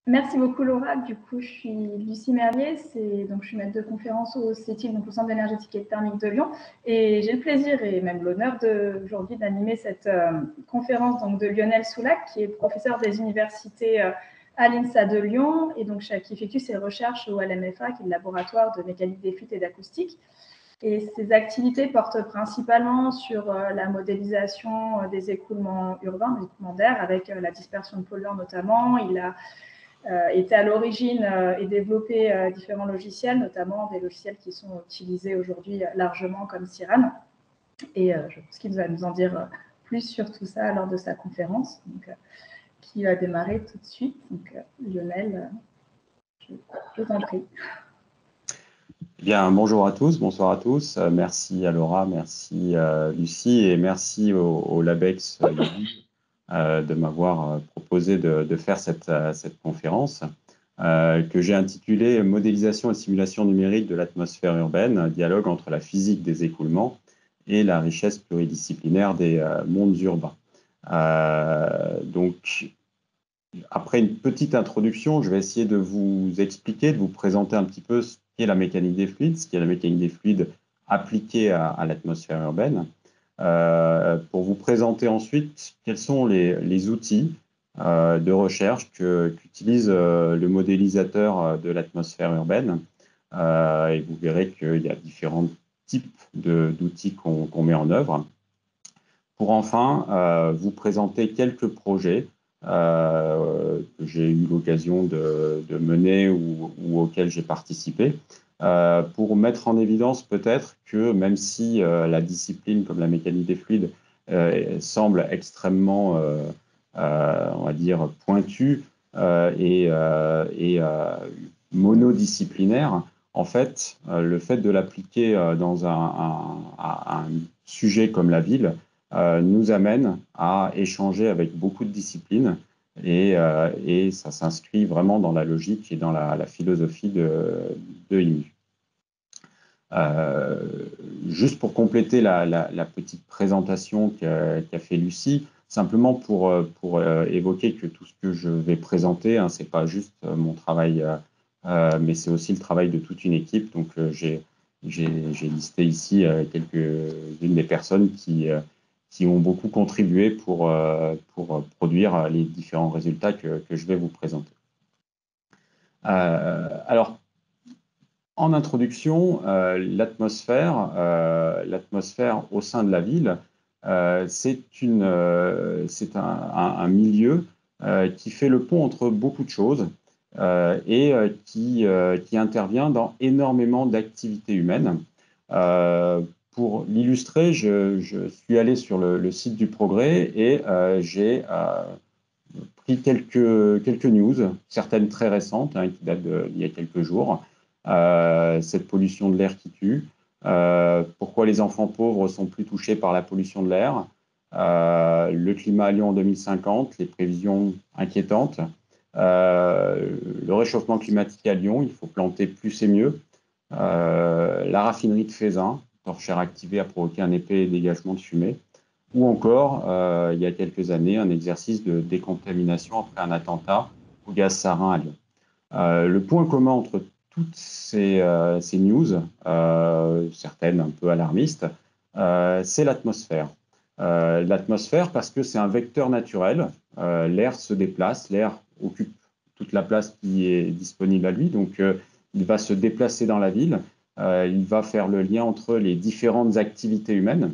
Merci beaucoup Laura. Du coup, je suis Lucie Merlier, je suis maître de conférence au CETIL, donc au Centre d'énergétique et thermique de Lyon, et j'ai le plaisir et même l'honneur aujourd'hui d'animer cette conférence donc, de Lionel Soulac, qui est professeur des universités à l'INSA de Lyon, et donc qui effectue ses recherches au LMFA, qui est le laboratoire de mécanique des fluides et d'acoustique. Et ses activités portent principalement sur la modélisation des écoulements urbains, des écoulements d'air, avec la dispersion de polluants notamment. Il a était à l'origine et développé différents logiciels, notamment des logiciels qui sont utilisés aujourd'hui largement comme Cyrano. Et je pense qu'il va nous en dire plus sur tout ça lors de sa conférence, qui va démarrer tout de suite. Donc, Lionel, je t'en prie. Bien, bonjour à tous, bonsoir à tous. Merci à Laura, merci Lucie et merci au LabEx de m'avoir proposé de faire cette conférence que j'ai intitulée « Modélisation et simulation numérique de l'atmosphère urbaine, un dialogue entre la physique des écoulements et la richesse pluridisciplinaire des mondes urbains ». Donc, après une petite introduction, je vais essayer de vous expliquer, de vous présenter un petit peu ce qu'est la mécanique des fluides, ce qu'est la mécanique des fluides appliquée à l'atmosphère urbaine, pour vous présenter ensuite quels sont les outils de recherche qu'utilise le modélisateur de l'atmosphère urbaine. Et vous verrez qu'il y a différents types d'outils qu'on met en œuvre. Pour enfin vous présenter quelques projets que j'ai eu l'occasion de mener ou auxquels j'ai participé, pour mettre en évidence peut-être que même si la discipline comme la mécanique des fluides semble extrêmement, on va dire, pointue et monodisciplinaire, en fait, le fait de l'appliquer dans un sujet comme la ville nous amène à échanger avec beaucoup de disciplines et ça s'inscrit vraiment dans la logique et dans la philosophie de IMU. Juste pour compléter la petite présentation qu'a fait Lucie, simplement pour évoquer que tout ce que je vais présenter, ce n'est pas juste mon travail, mais c'est aussi le travail de toute une équipe. Donc, j'ai listé ici quelques-unes des personnes qui ont beaucoup contribué pour produire les différents résultats que je vais vous présenter. Alors, en introduction, l'atmosphère au sein de la ville, c'est un milieu qui fait le pont entre beaucoup de choses et qui intervient dans énormément d'activités humaines. Pour l'illustrer, je suis allé sur le site du Progrès et j'ai pris quelques news, certaines très récentes, qui datent d'il y a quelques jours. Cette pollution de l'air qui tue, pourquoi les enfants pauvres sont plus touchés par la pollution de l'air, le climat à Lyon en 2050, les prévisions inquiétantes, le réchauffement climatique à Lyon, il faut planter plus et mieux, la raffinerie de Feyzin, torchère activée a provoqué un épais dégagement de fumée, ou encore, il y a quelques années, un exercice de décontamination après un attentat au gaz sarin à Lyon. Le point commun entre toutes ces news, certaines un peu alarmistes, c'est l'atmosphère. L'atmosphère parce que c'est un vecteur naturel, l'air se déplace, l'air occupe toute la place qui est disponible à lui, donc il va se déplacer dans la ville, il va faire le lien entre les différentes activités humaines.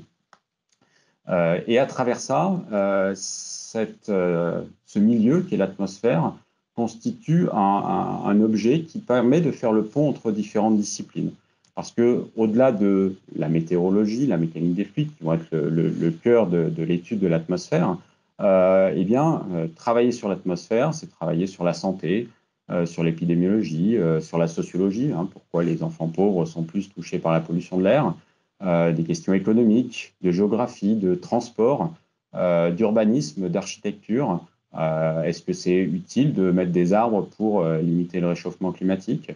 Et à travers ça, ce milieu qui est l'atmosphère constitue un objet qui permet de faire le pont entre différentes disciplines. Parce qu'au-delà de la météorologie, la mécanique des fluides, qui vont être le cœur de l'étude de l'atmosphère, travailler sur l'atmosphère, c'est travailler sur la santé, sur l'épidémiologie, sur la sociologie, pourquoi les enfants pauvres sont plus touchés par la pollution de l'air, des questions économiques, de géographie, de transport, d'urbanisme, d'architecture. Est-ce que c'est utile de mettre des arbres pour limiter le réchauffement climatique,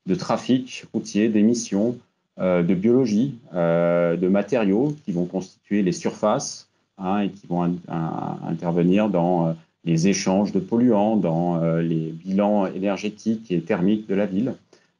de trafic routier, d'émissions, de biologie, de matériaux qui vont constituer les surfaces et qui vont intervenir dans les échanges de polluants, dans les bilans énergétiques et thermiques de la ville,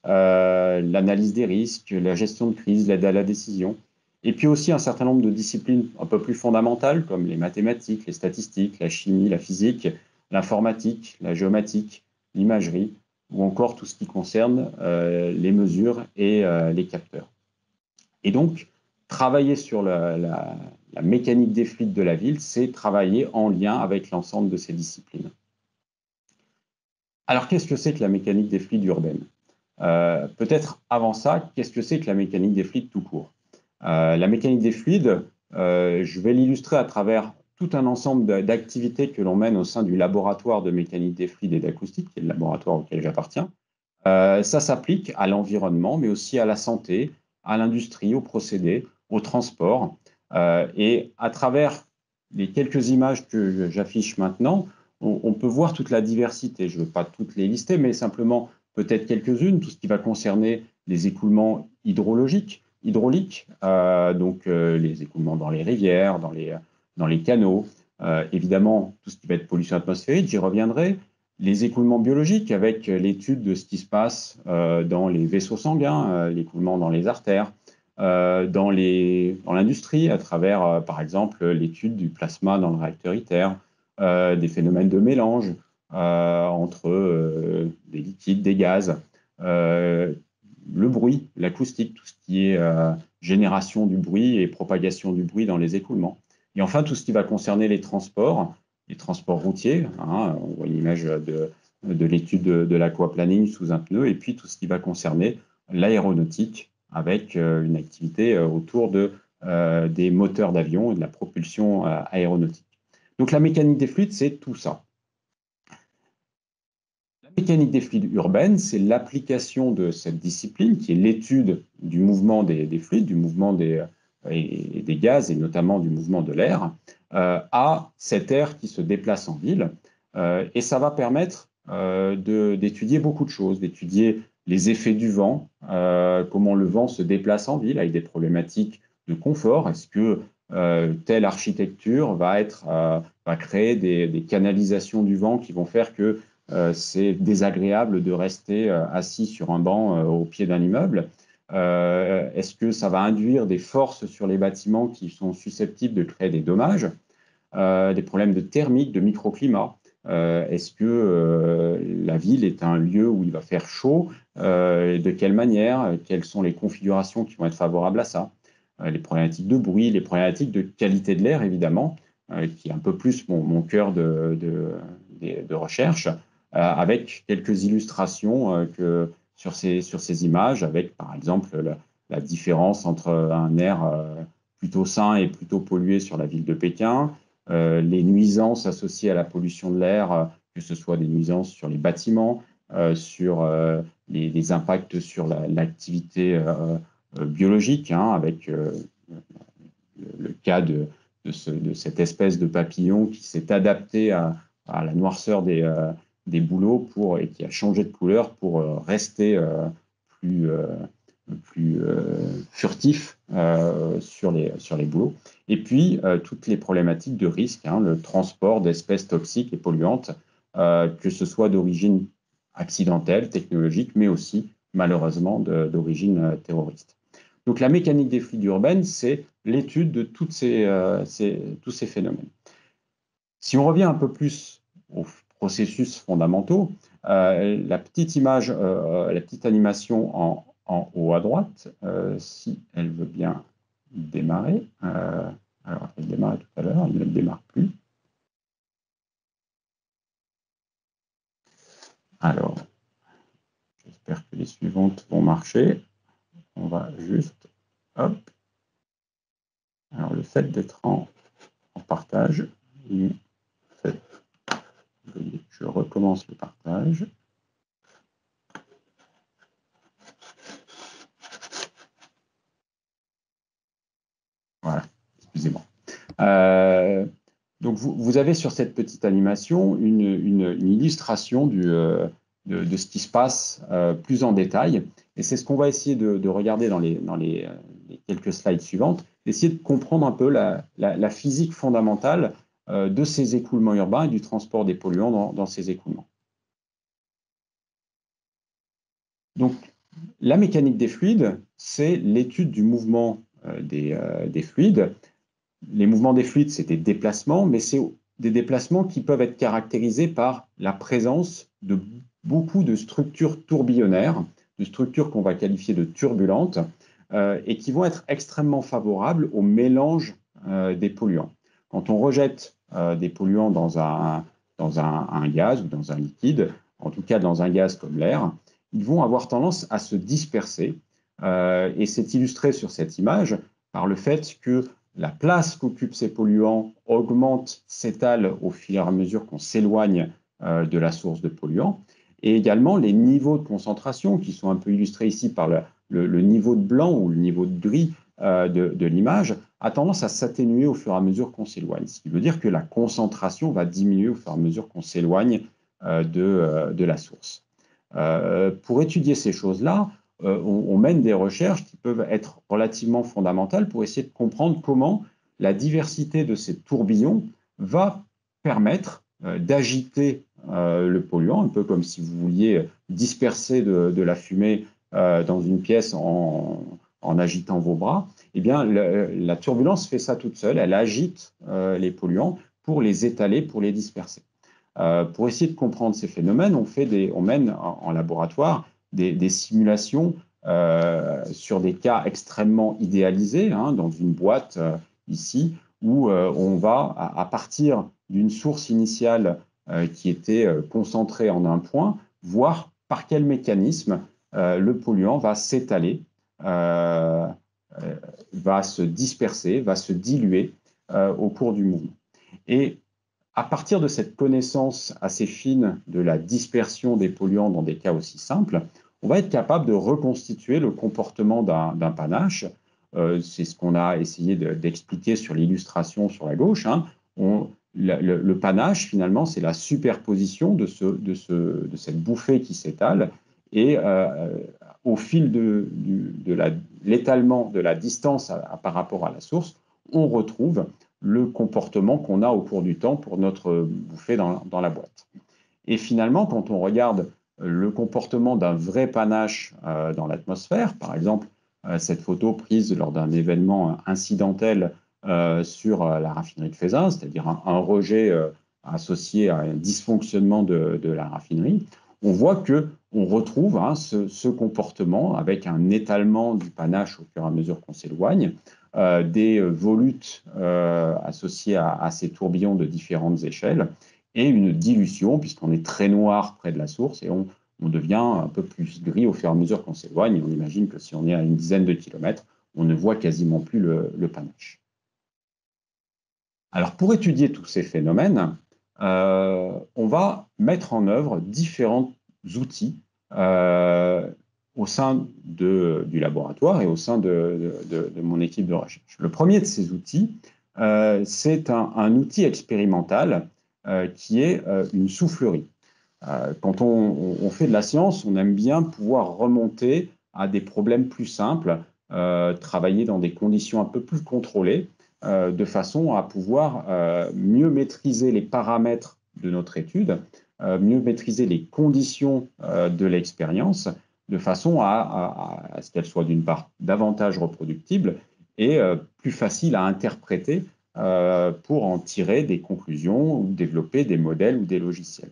l'analyse des risques, la gestion de crise, l'aide à la décision, et puis aussi un certain nombre de disciplines un peu plus fondamentales comme les mathématiques, les statistiques, la chimie, la physique, l'informatique, la géomatique, l'imagerie, ou encore tout ce qui concerne les mesures et les capteurs. Et donc, travailler sur la mécanique des fluides de la ville, c'est travailler en lien avec l'ensemble de ces disciplines. Alors, qu'est-ce que c'est que la mécanique des fluides urbaines? Peut-être avant ça, qu'est-ce que c'est que la mécanique des fluides tout court? La mécanique des fluides, je vais l'illustrer à travers tout un ensemble d'activités que l'on mène au sein du laboratoire de mécanique des fluides et d'acoustique, qui est le laboratoire auquel j'appartiens. Ça s'applique à l'environnement, mais aussi à la santé, à l'industrie, aux procédés, au transport. Et à travers les quelques images que j'affiche maintenant, on peut voir toute la diversité. Je ne veux pas toutes les lister, mais simplement peut-être quelques-unes, tout ce qui va concerner les écoulements hydrauliques, donc les écoulements dans les rivières, dans les canaux, évidemment tout ce qui va être pollution atmosphérique, j'y reviendrai, les écoulements biologiques avec l'étude de ce qui se passe dans les vaisseaux sanguins, l'écoulement dans les artères, dans l'industrie à travers, par exemple, l'étude du plasma dans le réacteur ITER, des phénomènes de mélange entre des liquides, des gaz, le bruit, l'acoustique, tout ce qui est génération du bruit et propagation du bruit dans les écoulements. Et enfin, tout ce qui va concerner les transports routiers. Hein, on voit l'image de l'étude de l'aquaplaning sous un pneu, et puis tout ce qui va concerner l'aéronautique avec une activité autour des moteurs d'avion et de la propulsion aéronautique. Donc la mécanique des fluides, c'est tout ça. La mécanique des fluides urbaines, c'est l'application de cette discipline qui est l'étude du mouvement des fluides, du mouvement des gaz et notamment du mouvement de l'air, à cet air qui se déplace en ville. Et ça va permettre d'étudier beaucoup de choses, d'étudier les effets du vent, comment le vent se déplace en ville avec des problématiques de confort. Est-ce que telle architecture va créer des canalisations du vent qui vont faire que c'est désagréable de rester assis sur un banc au pied d'un immeuble? Est-ce que ça va induire des forces sur les bâtiments qui sont susceptibles de créer des dommages, des problèmes de thermique, de microclimat? Est-ce que la ville est un lieu où il va faire chaud? De quelle manière? Quelles sont les configurations qui vont être favorables à ça? Les problématiques de bruit, les problématiques de qualité de l'air, évidemment, qui est un peu plus mon cœur de recherche, avec quelques illustrations sur ces images, avec par exemple la différence entre un air plutôt sain et plutôt pollué sur la ville de Pékin, les nuisances associées à la pollution de l'air, que ce soit des nuisances sur les bâtiments, sur les impacts sur l'activité biologique, hein, avec le cas de cette espèce de papillon qui s'est adapté à la noirceur des bouleaux et qui a changé de couleur pour rester plus furtif sur les bouleaux. Et puis, toutes les problématiques de risque, hein, le transport d'espèces toxiques et polluantes, que ce soit d'origine accidentelle, technologique, mais aussi, malheureusement, d'origine terroriste. Donc, la mécanique des fluides urbaines, c'est l'étude de tous ces phénomènes. Si on revient un peu plus aux processus fondamentaux, la petite image, la petite animation en haut à droite, si elle veut bien démarrer. Alors, elle démarrait tout à l'heure, elle ne démarre plus. Alors, j'espère que les suivantes vont marcher. On va juste, hop. Alors, le fait d'être en partage, je recommence le partage. Voilà, excusez-moi. Donc, vous avez sur cette petite animation une illustration de ce qui se passe plus en détail. Et c'est ce qu'on va essayer de regarder dans les quelques slides suivantes, essayer de comprendre un peu la physique fondamentale de ces écoulements urbains et du transport des polluants dans ces écoulements. Donc, la mécanique des fluides, c'est l'étude du mouvement des fluides. Les mouvements des fluides, c'est des déplacements, mais c'est des déplacements qui peuvent être caractérisés par la présence de beaucoup de structures tourbillonnaires, de structures qu'on va qualifier de turbulentes, et qui vont être extrêmement favorables au mélange des polluants. Quand on rejette des polluants dans un gaz ou dans un liquide, en tout cas dans un gaz comme l'air, ils vont avoir tendance à se disperser. Et c'est illustré sur cette image par le fait que la place qu'occupent ces polluants augmente, s'étale au fur et à mesure qu'on s'éloigne de la source de polluants. Et également les niveaux de concentration qui sont un peu illustrés ici par le niveau de blanc ou le niveau de gris de l'image a tendance à s'atténuer au fur et à mesure qu'on s'éloigne. Ce qui veut dire que la concentration va diminuer au fur et à mesure qu'on s'éloigne de la source. Pour étudier ces choses-là, on mène des recherches qui peuvent être relativement fondamentales pour essayer de comprendre comment la diversité de ces tourbillons va permettre d'agiter le polluant, un peu comme si vous vouliez disperser de la fumée dans une pièce en agitant vos bras. Eh bien, la turbulence fait ça toute seule, elle agite les polluants pour les étaler, pour les disperser. Pour essayer de comprendre ces phénomènes, on mène en laboratoire des simulations sur des cas extrêmement idéalisés, hein, dans une boîte ici, où on va, à partir d'une source initiale qui était concentrée en un point, voir par quel mécanisme le polluant va s'étaler, va se disperser, va se diluer au cours du mouvement. Et à partir de cette connaissance assez fine de la dispersion des polluants dans des cas aussi simples, on va être capable de reconstituer le comportement d'un panache. C'est ce qu'on a essayé d'expliquer sur l'illustration sur la gauche. Hein. Le panache, finalement, c'est la superposition de cette bouffée qui s'étale. Et au fil de l'étalement de la distance par rapport à la source, on retrouve le comportement qu'on a au cours du temps pour notre bouffée dans la boîte. Et finalement, quand on regarde le comportement d'un vrai panache dans l'atmosphère, par exemple, cette photo prise lors d'un événement incidentel sur la raffinerie de Feyzin, c'est-à-dire un rejet associé à un dysfonctionnement de la raffinerie, on voit qu'on retrouve ce comportement avec un étalement du panache au fur et à mesure qu'on s'éloigne, des volutes associées à ces tourbillons de différentes échelles et une dilution puisqu'on est très noir près de la source et on devient un peu plus gris au fur et à mesure qu'on s'éloigne. On imagine que si on est à une dizaine de kilomètres, on ne voit quasiment plus le panache. Alors pour étudier tous ces phénomènes, on va mettre en œuvre différents outils au sein du laboratoire et au sein de mon équipe de recherche. Le premier de ces outils, c'est un outil expérimental qui est une soufflerie. Quand on fait de la science, on aime bien pouvoir remonter à des problèmes plus simples, travailler dans des conditions un peu plus contrôlées, de façon à pouvoir mieux maîtriser les paramètres de notre étude, mieux maîtriser les conditions de l'expérience, de façon à ce qu'elle soit d'une part davantage reproductible et plus facile à interpréter pour en tirer des conclusions ou développer des modèles ou des logiciels.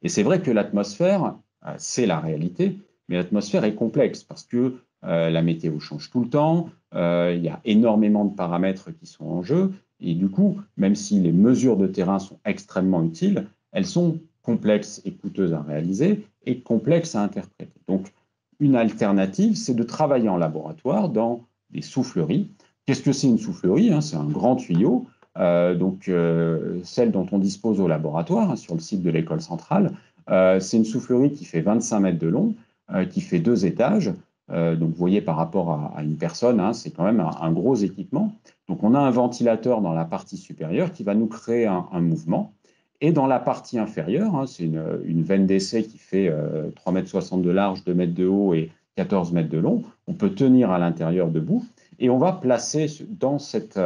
Et c'est vrai que l'atmosphère, c'est la réalité, mais l'atmosphère est complexe parce que la météo change tout le temps, il y a énormément de paramètres qui sont en jeu, et du coup, même si les mesures de terrain sont extrêmement utiles, elles sont complexes et coûteuses à réaliser et complexes à interpréter. Donc, une alternative, c'est de travailler en laboratoire dans des souffleries. Qu'est-ce que c'est une soufflerie? C'est un grand tuyau, celle dont on dispose au laboratoire, sur le site de l'école centrale. C'est une soufflerie qui fait 25 mètres de long, qui fait 2 étages. Donc, vous voyez, par rapport à une personne, c'est quand même un gros équipement. Donc, on a un ventilateur dans la partie supérieure qui va nous créer un mouvement. Et dans la partie inférieure, c'est une veine d'essai qui fait 3,60 m de large, 2 mètres de haut et 14 mètres de long. On peut tenir à l'intérieur debout. Et on va placer dans cette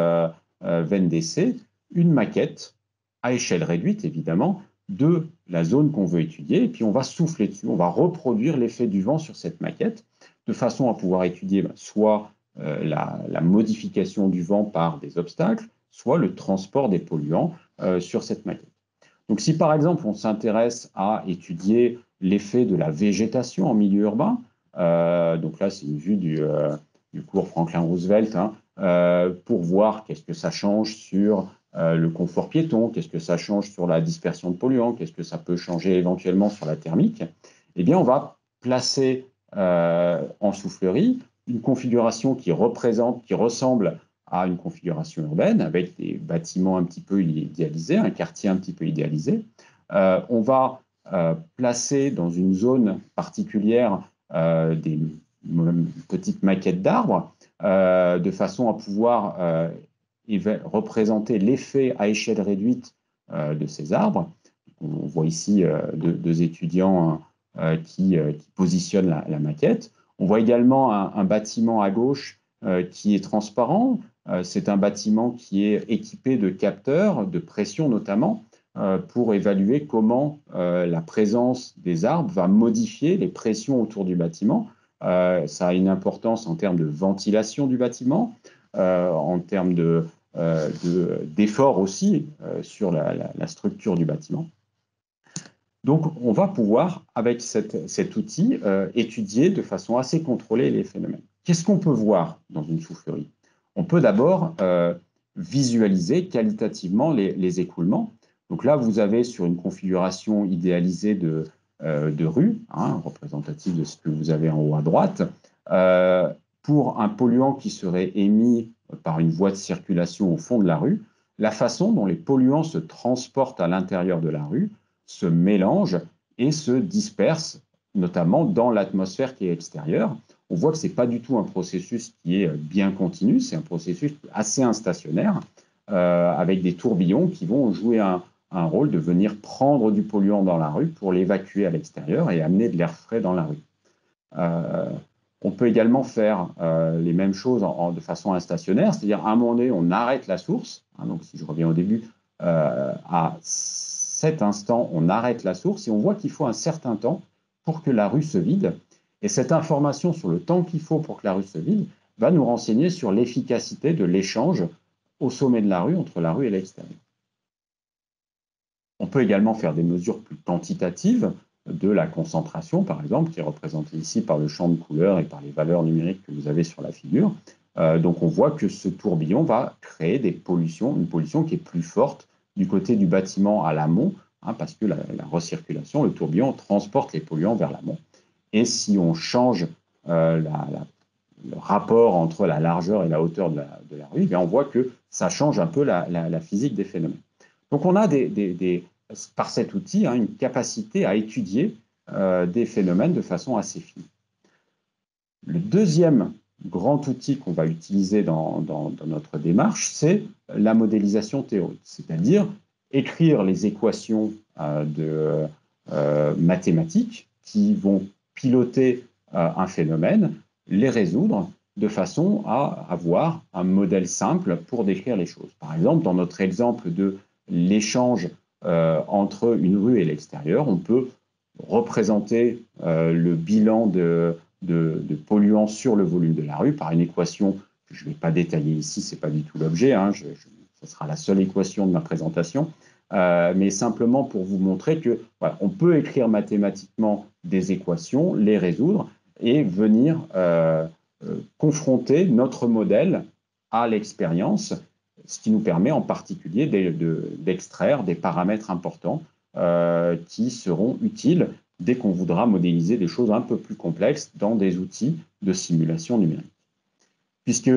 veine d'essai une maquette à échelle réduite, évidemment, de la zone qu'on veut étudier, et puis on va souffler dessus, on va reproduire l'effet du vent sur cette maquette, de façon à pouvoir étudier soit la modification du vent par des obstacles, soit le transport des polluants sur cette maquette. Donc si par exemple on s'intéresse à étudier l'effet de la végétation en milieu urbain, donc là c'est une vue du cours Franklin Roosevelt, hein, pour voir qu'est-ce que ça change sur le confort piéton, qu'est-ce que ça change sur la dispersion de polluants, qu'est-ce que ça peut changer éventuellement sur la thermique, eh bien on va placer en soufflerie une configuration qui ressemble à une configuration urbaine avec des bâtiments un petit peu idéalisés, un quartier un petit peu idéalisé. On va placer dans une zone particulière des petites maquettes d'arbres de façon à pouvoir représenter l'effet à échelle réduite de ces arbres. On voit ici deux étudiants qui positionnent la maquette. On voit également un bâtiment à gauche qui est transparent. C'est un bâtiment qui est équipé de capteurs de pression notamment pour évaluer comment la présence des arbres va modifier les pressions autour du bâtiment. Ça a une importance en termes de ventilation du bâtiment, en termes d'effort aussi sur la structure du bâtiment. Donc, on va pouvoir, avec cet outil, étudier de façon assez contrôlée les phénomènes. Qu'est-ce qu'on peut voir dans une soufflerie? On peut d'abord visualiser qualitativement les écoulements. Donc là, vous avez sur une configuration idéalisée de rue, hein, représentative de ce que vous avez en haut à droite, pour un polluant qui serait émis par une voie de circulation au fond de la rue, la façon dont les polluants se transportent à l'intérieur de la rue se mélangent et se dispersent, notamment dans l'atmosphère qui est extérieure. On voit que ce n'est pas du tout un processus qui est bien continu, c'est un processus assez instationnaire, avec des tourbillons qui vont jouer un rôle de venir prendre du polluant dans la rue pour l'évacuer à l'extérieur et amener de l'air frais dans la rue. On peut également faire les mêmes choses de façon instationnaire, c'est-à-dire à un moment donné, on arrête la source. Hein, donc, si je reviens au début, à cet instant, on arrête la source et on voit qu'il faut un certain temps pour que la rue se vide. Et cette information sur le temps qu'il faut pour que la rue se vide va nous renseigner sur l'efficacité de l'échange au sommet de la rue, entre la rue et l'extérieur. On peut également faire des mesures plus quantitatives de la concentration, par exemple, qui est représentée ici par le champ de couleurs et par les valeurs numériques que vous avez sur la figure. Donc on voit que ce tourbillon va créer une pollution qui est plus forte du côté du bâtiment à l'amont, hein, parce que la recirculation, le tourbillon transporte les polluants vers l'amont. Et si on change le rapport entre la largeur et la hauteur de la rue, bien on voit que ça change un peu la physique des phénomènes. Donc on a par cet outil une capacité à étudier des phénomènes de façon assez fine. Le deuxième grand outil qu'on va utiliser dans notre démarche, c'est la modélisation théorique, c'est-à-dire écrire les équations mathématiques qui vont piloter un phénomène, les résoudre de façon à avoir un modèle simple pour décrire les choses. Par exemple, dans notre exemple de l'échange entre une rue et l'extérieur, on peut représenter le bilan de polluants sur le volume de la rue par une équation que je ne vais pas détailler ici, ce n'est pas du tout l'objet, hein, ce sera la seule équation de ma présentation, mais simplement pour vous montrer que voilà, on peut écrire mathématiquement des équations, les résoudre et venir confronter notre modèle à l'expérience, ce qui nous permet en particulier d'extraire des paramètres importants qui seront utiles dès qu'on voudra modéliser des choses un peu plus complexes dans des outils de simulation numérique. Puisque,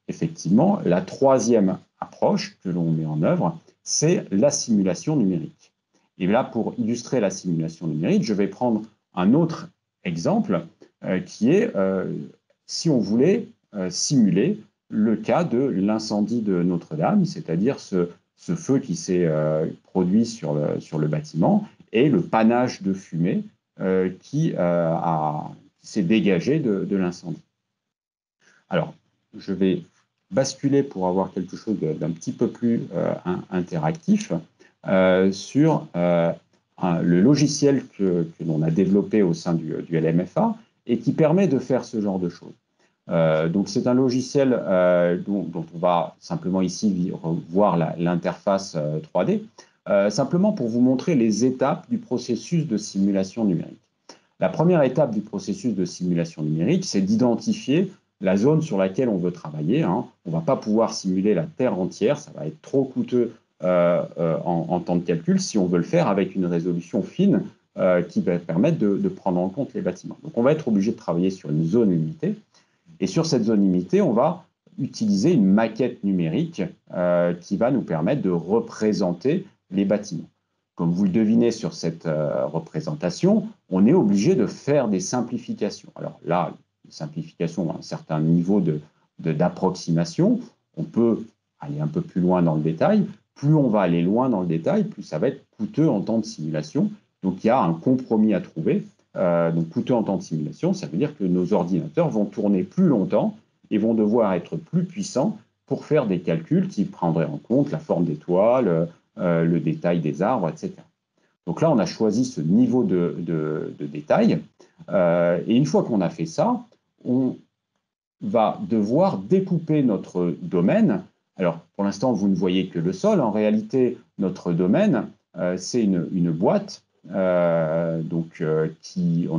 effectivement, la troisième approche que l'on met en œuvre, c'est la simulation numérique. Et là, pour illustrer la simulation numérique, je vais prendre un autre exemple qui est si on voulait simuler le cas de l'incendie de Notre-Dame, c'est-à-dire ce feu qui s'est produit sur le bâtiment et le panache de fumée qui s'est dégagé de l'incendie. Alors, je vais basculer pour avoir quelque chose d'un petit peu plus interactif sur le logiciel que l'on a développé au sein du LMFA et qui permet de faire ce genre de choses. Donc c'est un logiciel dont on va simplement ici voir l'interface 3D, simplement pour vous montrer les étapes du processus de simulation numérique. La première étape du processus de simulation numérique, c'est d'identifier la zone sur laquelle on veut travailler. On ne va pas pouvoir simuler la Terre entière, ça va être trop coûteux en temps de calcul si on veut le faire avec une résolution fine qui va permettre de prendre en compte les bâtiments. Donc on va être obligé de travailler sur une zone limitée. Et sur cette zone limitée, on va utiliser une maquette numérique qui va nous permettre de représenter les bâtiments. Comme vous le devinez sur cette représentation, on est obligé de faire des simplifications. Alors là, les simplifications ont un certain niveau d'approximation. On peut aller un peu plus loin dans le détail. Plus on va aller loin dans le détail, plus ça va être coûteux en temps de simulation. Donc il y a un compromis à trouver. Donc coûteux en temps de simulation, ça veut dire que nos ordinateurs vont tourner plus longtemps et vont devoir être plus puissants pour faire des calculs qui prendraient en compte la forme des toiles, le détail des arbres, etc. Donc là, on a choisi ce niveau de détail. Et une fois qu'on a fait ça, on va devoir découper notre domaine. Alors, pour l'instant, vous ne voyez que le sol. En réalité, notre domaine, c'est une boîte. On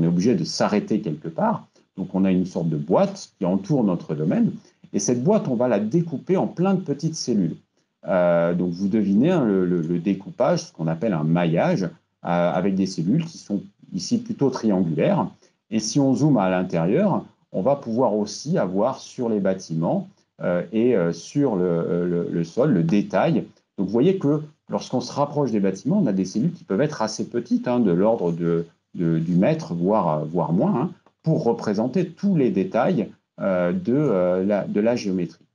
est obligé de s'arrêter quelque part. Donc, on a une sorte de boîte qui entoure notre domaine. Et cette boîte, on va la découper en plein de petites cellules. Donc, vous devinez le découpage, ce qu'on appelle un maillage, avec des cellules qui sont ici plutôt triangulaires. Et si on zoome à l'intérieur, on va pouvoir aussi avoir sur les bâtiments et sur le sol le détail. Donc, vous voyez que lorsqu'on se rapproche des bâtiments, on a des cellules qui peuvent être assez petites, de l'ordre du mètre, voire moins, pour représenter tous les détails de la géométrie.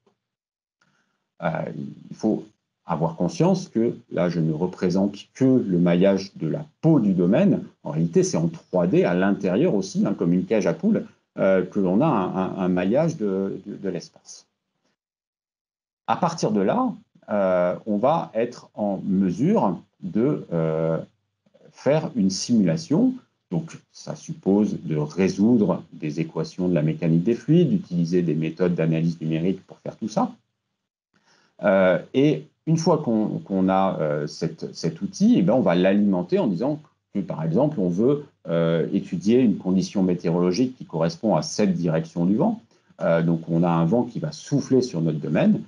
Il faut avoir conscience que là, je ne représente que le maillage de la peau du domaine. En réalité, c'est en 3D à l'intérieur aussi, comme une cage à poules, que l'on a un maillage de l'espace. À partir de là, on va être en mesure de faire une simulation. Donc, ça suppose de résoudre des équations de la mécanique des fluides, d'utiliser des méthodes d'analyse numérique pour faire tout ça. Et une fois qu'on a cet outil, on va l'alimenter en disant que, par exemple, on veut étudier une condition météorologique qui correspond à cette direction du vent. Donc, on a un vent qui va souffler sur notre domaine.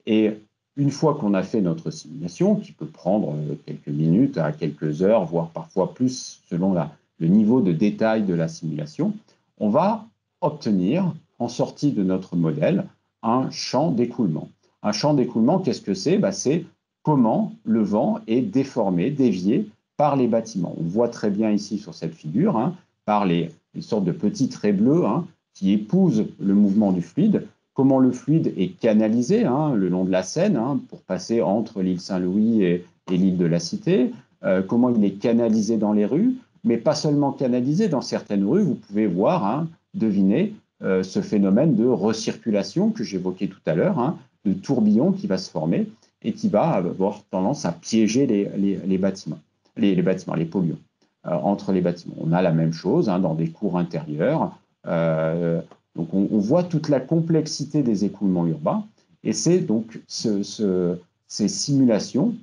Et une fois qu'on a fait notre simulation, qui peut prendre quelques minutes à quelques heures, voire parfois plus selon le niveau de détail de la simulation, on va obtenir, en sortie de notre modèle, un champ d'écoulement. Un champ d'écoulement, qu'est-ce que c'est? C'est comment le vent est déformé, dévié par les bâtiments. On voit très bien ici sur cette figure, par les sortes de petits traits bleus qui épousent le mouvement du fluide, comment le fluide est canalisé le long de la Seine pour passer entre l'île Saint-Louis et l'île de la Cité, comment il est canalisé dans les rues, mais pas seulement canalisé. Dans certaines rues, vous pouvez voir, deviner ce phénomène de recirculation que j'évoquais tout à l'heure, de tourbillon qui va se former et qui va avoir tendance à piéger les bâtiments, les polluants entre les bâtiments. On a la même chose dans des cours intérieurs. Donc, on voit toute la complexité des écoulements urbains et c'est donc ces simulations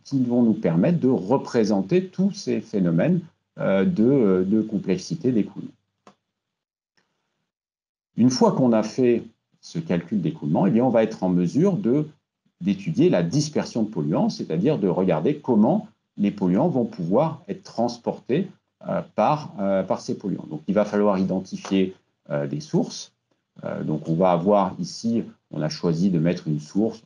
qui vont nous permettre de représenter tous ces phénomènes de complexité d'écoulement. Une fois qu'on a fait ce calcul d'écoulement, on va être en mesure d'étudier la dispersion de polluants, c'est-à-dire de regarder comment les polluants vont pouvoir être transportés par ces polluants. Donc, il va falloir identifier des sources. Donc, on va avoir ici, on a choisi de mettre une source,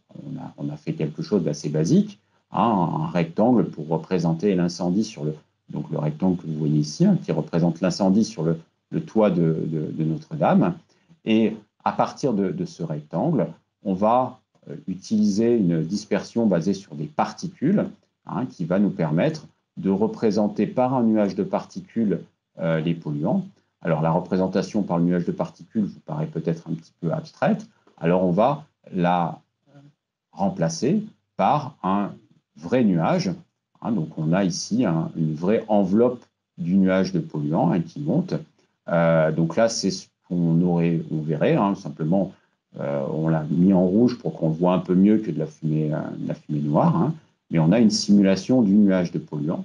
on a fait quelque chose d'assez basique, un rectangle pour représenter l'incendie donc le rectangle que vous voyez ici, qui représente l'incendie sur le toit de Notre-Dame. Et à partir de ce rectangle, on va utiliser une dispersion basée sur des particules qui va nous permettre de représenter par un nuage de particules les polluants. Alors, la représentation par le nuage de particules vous paraît peut-être un petit peu abstraite. Alors, on va la remplacer par un vrai nuage. Donc, on a ici une vraie enveloppe du nuage de polluants qui monte. Donc là, c'est ce on verrait. Simplement, on l'a mis en rouge pour qu'on voit un peu mieux que de la fumée noire. Mais on a une simulation du nuage de polluants.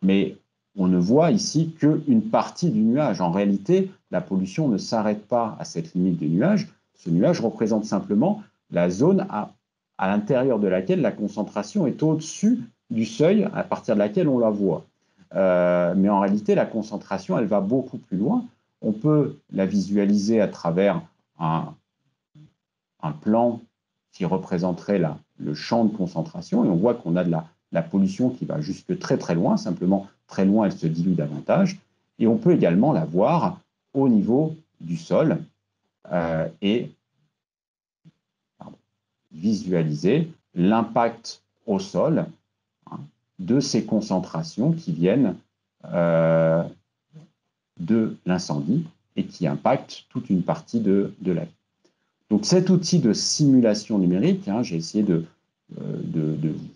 Mais on ne voit ici qu'une partie du nuage. En réalité, la pollution ne s'arrête pas à cette limite du nuage. Ce nuage représente simplement la zone à l'intérieur de laquelle la concentration est au-dessus du seuil à partir de laquelle on la voit. Mais en réalité, la concentration, elle va beaucoup plus loin. On peut la visualiser à travers un plan qui représenterait le champ de concentration, et on voit qu'on a de la pollution qui va jusque très très loin, simplement très loin, elle se dilue davantage, et on peut également la voir au niveau du sol et visualiser l'impact au sol de ces concentrations qui viennent de l'incendie et qui impactent toute une partie de la vie. Donc cet outil de simulation numérique, j'ai essayé de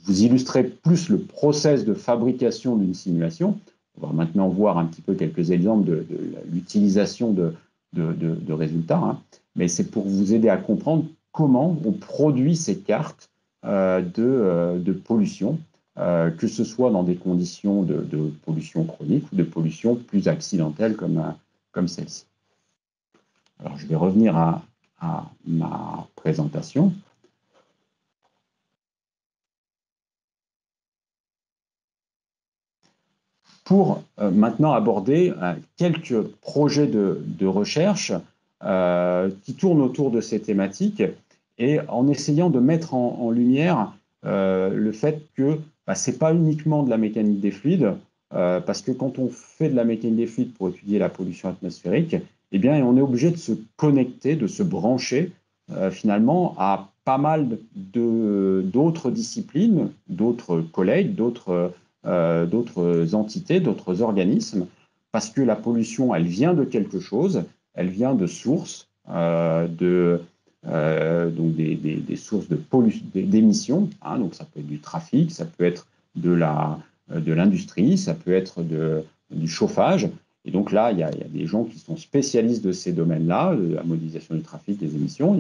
vous illustrer plus le process de fabrication d'une simulation. On va maintenant voir un petit peu quelques exemples de l'utilisation de résultats, mais c'est pour vous aider à comprendre comment on produit ces cartes de pollution, que ce soit dans des conditions de pollution chronique ou de pollution plus accidentelle comme celle-ci. Alors, je vais revenir à ma présentation. Pour maintenant aborder quelques projets de recherche qui tournent autour de ces thématiques et en essayant de mettre en lumière le fait que ce n'est pas uniquement de la mécanique des fluides, parce que quand on fait de la mécanique des fluides pour étudier la pollution atmosphérique, eh bien, on est obligé de se connecter, de se brancher finalement à pas mal d'autres disciplines, d'autres collègues, d'autres entités, d'autres organismes, parce que la pollution, elle vient de quelque chose, elle vient de sources, donc des sources d'émissions, donc ça peut être du trafic, ça peut être de l'industrie, ça peut être du chauffage. Et donc là, il y a des gens qui sont spécialistes de ces domaines-là, de la modélisation du trafic, des émissions.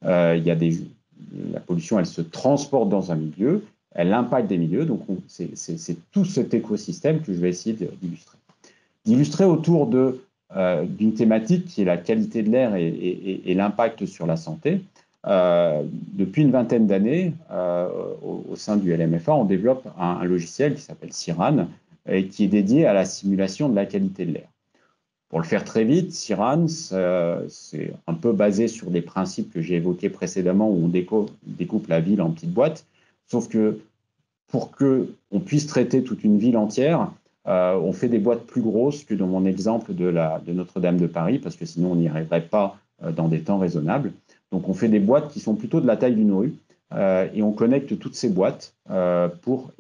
La pollution, elle se transporte dans un milieu, elle impacte des milieux. Donc c'est tout cet écosystème que je vais essayer d'illustrer. D'illustrer autour d'une thématique qui est la qualité de l'air et l'impact sur la santé. Depuis une vingtaine d'années, au sein du LMFA, on développe un logiciel qui s'appelle CIRAN et qui est dédié à la simulation de la qualité de l'air. Pour le faire très vite, CIRAN, c'est un peu basé sur des principes que j'ai évoqués précédemment où on découpe la ville en petites boîtes, sauf que pour qu'on puisse traiter toute une ville entière, on fait des boîtes plus grosses que dans mon exemple de Notre-Dame de Paris, parce que sinon on n'y arriverait pas dans des temps raisonnables. Donc on fait des boîtes qui sont plutôt de la taille d'une rue, et on connecte toutes ces boîtes pour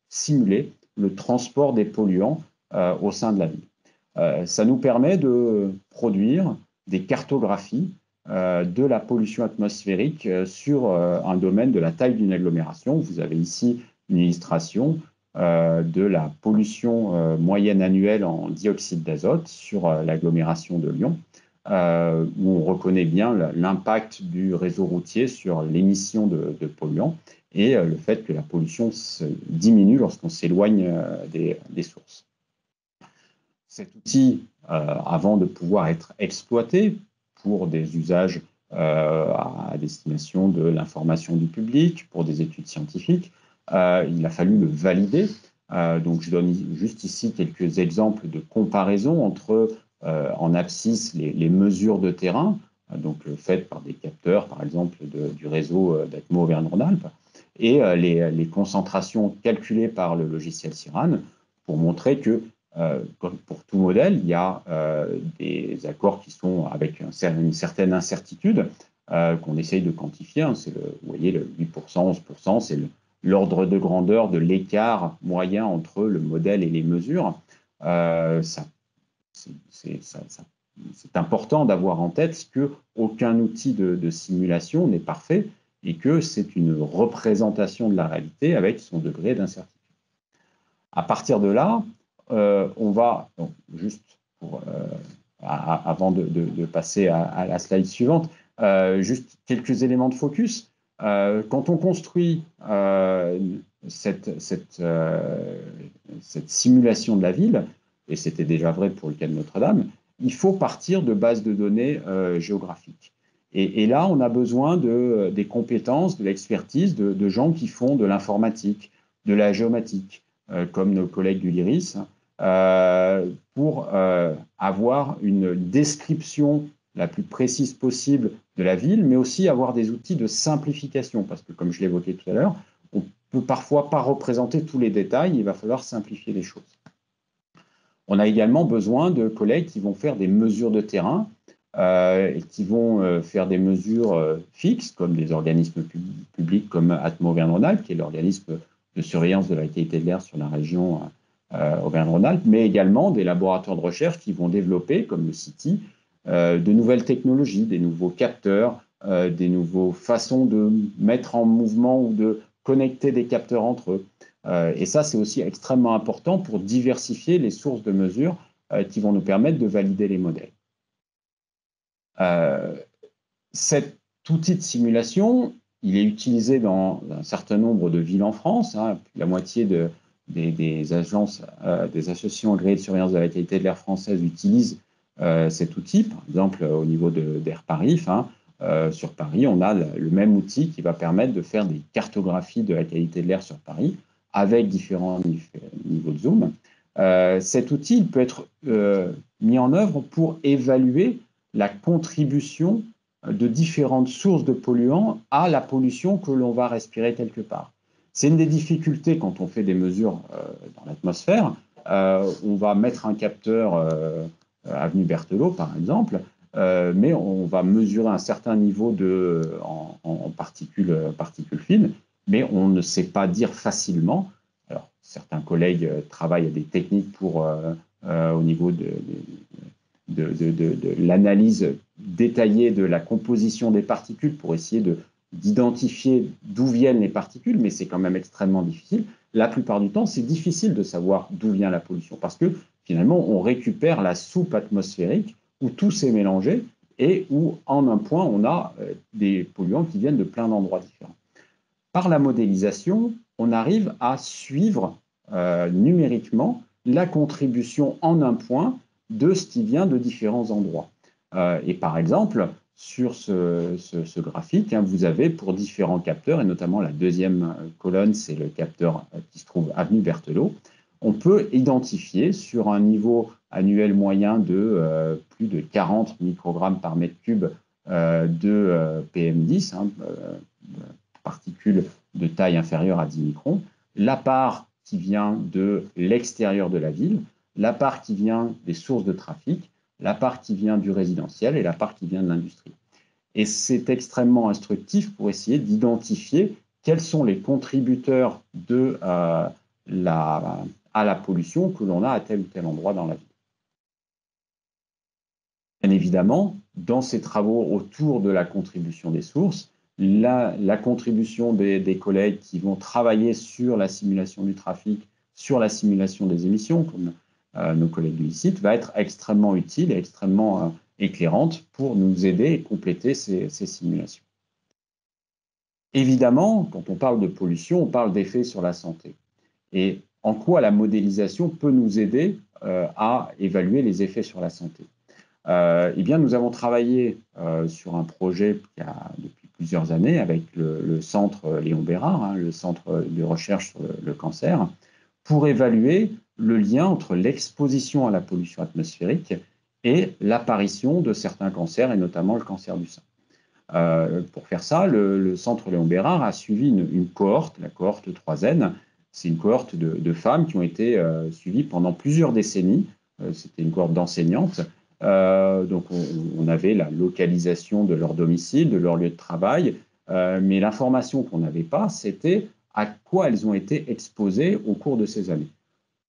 simuler le transport des polluants au sein de la ville. Ça nous permet de produire des cartographies de la pollution atmosphérique sur un domaine de la taille d'une agglomération. Vous avez ici une illustration de la pollution moyenne annuelle en dioxyde d'azote sur l'agglomération de Lyon, où on reconnaît bien l'impact du réseau routier sur l'émission de polluants et le fait que la pollution diminue lorsqu'on s'éloigne des sources. Cet outil, avant de pouvoir être exploité pour des usages à destination de l'information du public, pour des études scientifiques, il a fallu le valider. Donc, je donne juste ici quelques exemples de comparaison entre, en abscisse, les mesures de terrain, donc faites par des capteurs, par exemple, du réseau d'Atmo Auvergne-Rhône-Alpes, et les concentrations calculées par le logiciel CIRAN pour montrer que, comme pour tout modèle, il y a des accords qui sont avec une certaine incertitude qu'on essaye de quantifier. Vous voyez, le 8%, 11%, c'est l'ordre de grandeur de l'écart moyen entre le modèle et les mesures. Ça c'est important d'avoir en tête qu'aucun outil de simulation n'est parfait et que c'est une représentation de la réalité avec son degré d'incertitude. À partir de là, on va, donc, juste pour, avant de passer à la slide suivante, juste quelques éléments de focus. Quand on construit cette simulation de la ville, et c'était déjà vrai pour le cas de Notre-Dame, il faut partir de bases de données géographiques. Et là, on a besoin des compétences, de l'expertise de gens qui font de l'informatique, de la géomatique, comme nos collègues du LIRIS, pour avoir une description la plus précise possible de la ville, mais aussi avoir des outils de simplification, parce que comme je l'évoquais tout à l'heure, on peut parfois pas représenter tous les détails, il va falloir simplifier les choses. On a également besoin de collègues qui vont faire des mesures de terrain et qui vont faire des mesures fixes, comme des organismes publics comme Atmo Auvergne-Rhône-Alpes, qui est l'organisme de surveillance de la qualité de l'air sur la région Auvergne-Rhône-Alpes, mais également des laboratoires de recherche qui vont développer, comme le CITI, de nouvelles technologies, des nouveaux capteurs, des nouvelles façons de mettre en mouvement ou de connecter des capteurs entre eux. Et ça, c'est aussi extrêmement important pour diversifier les sources de mesures qui vont nous permettre de valider les modèles. Cet outil de simulation, il est utilisé dans un certain nombre de villes en France. La moitié des agences, des associations agréées de surveillance de la qualité de l'air françaises utilisent cet outil. Par exemple, au niveau d'Air Paris, sur Paris, on a le même outil qui va permettre de faire des cartographies de la qualité de l'air sur Paris avec différents niveaux de zoom. Cet outil peut être mis en œuvre pour évaluer la contribution de différentes sources de polluants à la pollution que l'on va respirer quelque part. C'est une des difficultés quand on fait des mesures dans l'atmosphère. On va mettre un capteur avenue Berthelot, par exemple, mais on va mesurer un certain niveau en particules fines, mais on ne sait pas dire facilement. Alors, certains collègues travaillent à des techniques pour, au niveau de l'analyse détaillée de la composition des particules pour essayer d'identifier d'où viennent les particules, mais c'est quand même extrêmement difficile. La plupart du temps, c'est difficile de savoir d'où vient la pollution parce que finalement, on récupère la soupe atmosphérique où tout s'est mélangé et où, en un point, on a des polluants qui viennent de plein d'endroits différents. Par la modélisation, on arrive à suivre numériquement la contribution en un point de ce qui vient de différents endroits. Et par exemple, sur ce graphique, vous avez pour différents capteurs, et notamment la deuxième colonne, c'est le capteur qui se trouve avenue Berthelot, on peut identifier sur un niveau annuel moyen de plus de 40 microgrammes par mètre cube de PM10, particules de taille inférieure à 10 microns, la part qui vient de l'extérieur de la ville, la part qui vient des sources de trafic, la part qui vient du résidentiel et la part qui vient de l'industrie. Et c'est extrêmement instructif pour essayer d'identifier quels sont les contributeurs à la pollution que l'on a à tel ou tel endroit dans la ville. Bien évidemment, dans ces travaux autour de la contribution des sources, la contribution des collègues qui vont travailler sur la simulation du trafic, sur la simulation des émissions, comme nos collègues du site, va être extrêmement utile et extrêmement éclairante pour nous aider et compléter ces simulations. Évidemment, quand on parle de pollution, on parle d'effets sur la santé. Et en quoi la modélisation peut nous aider à évaluer les effets sur la santé? Eh bien, nous avons travaillé sur un projet qui a depuis plusieurs années avec le centre Léon Bérard, le centre de recherche sur le cancer, pour évaluer le lien entre l'exposition à la pollution atmosphérique et l'apparition de certains cancers, et notamment le cancer du sein. Pour faire ça, le centre Léon Bérard a suivi une cohorte, la cohorte 3N. C'est une cohorte de femmes qui ont été suivies pendant plusieurs décennies. C'était une cohorte d'enseignantes. Donc, on avait la localisation de leur domicile, de leur lieu de travail, mais l'information qu'on n'avait pas, c'était à quoi elles ont été exposées au cours de ces années.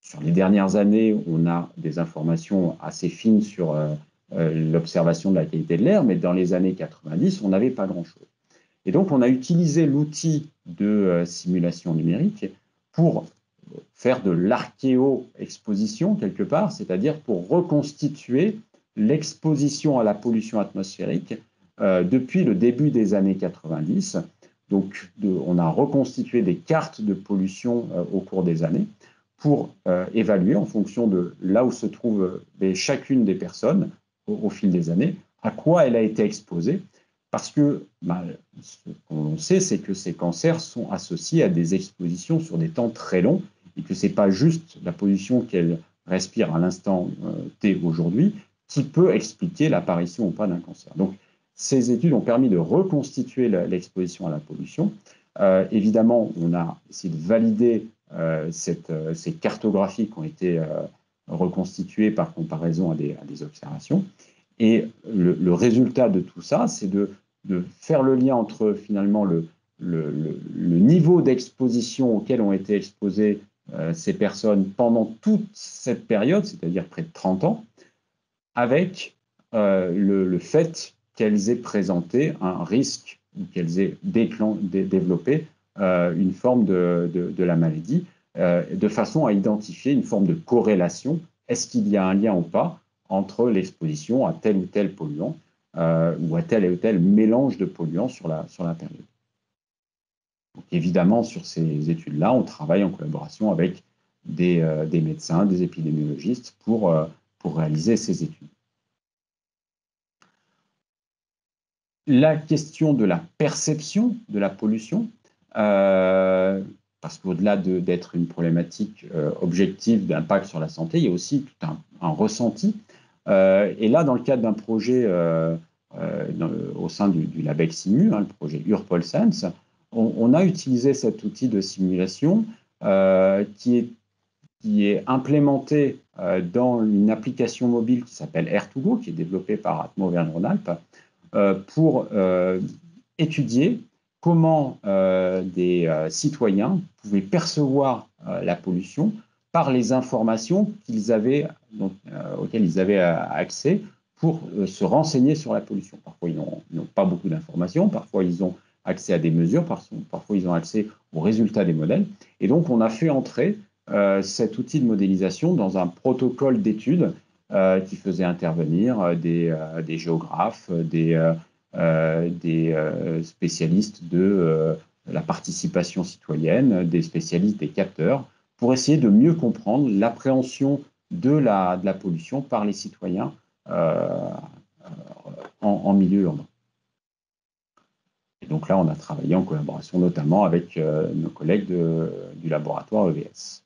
Sur les dernières années, on a des informations assez fines sur l'observation de la qualité de l'air, mais dans les années 90, on n'avait pas grand-chose. Et donc, on a utilisé l'outil de simulation numérique pour faire de l'archéo-exposition quelque part, c'est-à-dire pour reconstituer l'exposition à la pollution atmosphérique depuis le début des années 90. Donc, on a reconstitué des cartes de pollution au cours des années pour évaluer en fonction de là où se trouve chacune des personnes au fil des années, à quoi elle a été exposée. Parce que ce qu'on sait, c'est que ces cancers sont associés à des expositions sur des temps très longs et que ce n'est pas juste la pollution qu'elle respire à l'instant T aujourd'hui qui peut expliquer l'apparition ou pas d'un cancer. Donc, ces études ont permis de reconstituer l'exposition à la pollution. Évidemment, on a essayé de valider ces cartographies qui ont été reconstituées par comparaison à des observations. Et le résultat de tout ça, c'est de faire le lien entre finalement le niveau d'exposition auquel ont été exposées ces personnes pendant toute cette période, c'est-à-dire près de 30 ans, avec le fait qu'elles aient présenté un risque, ou qu'elles aient développé une forme de la maladie, de façon à identifier une forme de corrélation. Est-ce qu'il y a un lien ou pas entre l'exposition à tel ou tel polluant ou à tel ou tel mélange de polluants sur la période. Donc, évidemment, sur ces études-là, on travaille en collaboration avec des médecins, des épidémiologistes pour réaliser ces études. La question de la perception de la pollution, parce qu'au-delà d'être une problématique objective d'impact sur la santé, il y a aussi tout un ressenti. Et là, dans le cadre d'un projet au sein du LabEx Simu, le projet UrPolSense, on a utilisé cet outil de simulation qui est implémenté dans une application mobile qui s'appelle Air2Go, qui est développée par Atmo Auvergne-Rhône-Alpes, pour étudier comment des citoyens pouvaient percevoir la pollution par les informations auxquelles ils avaient accès pour se renseigner sur la pollution. Parfois, ils n'ont pas beaucoup d'informations, parfois, ils ont accès à des mesures, parfois, ils ont accès aux résultats des modèles. Et donc, on a fait entrer cet outil de modélisation dans un protocole d'étude qui faisait intervenir des géographes, des spécialistes de la participation citoyenne, des spécialistes des capteurs, pour essayer de mieux comprendre l'appréhension de la pollution par les citoyens en milieu urbain. Et donc là, on a travaillé en collaboration notamment avec nos collègues du laboratoire EVS,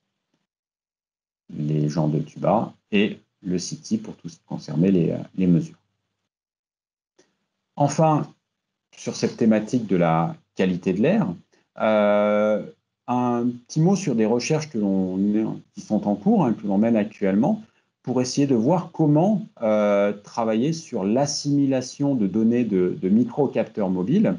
les gens de Tuba et le CITI pour tout ce qui concernait les mesures. Enfin, sur cette thématique de la qualité de l'air, un petit mot sur des recherches qui sont en cours, que l'on mène actuellement, pour essayer de voir comment travailler sur l'assimilation de données de microcapteurs mobiles.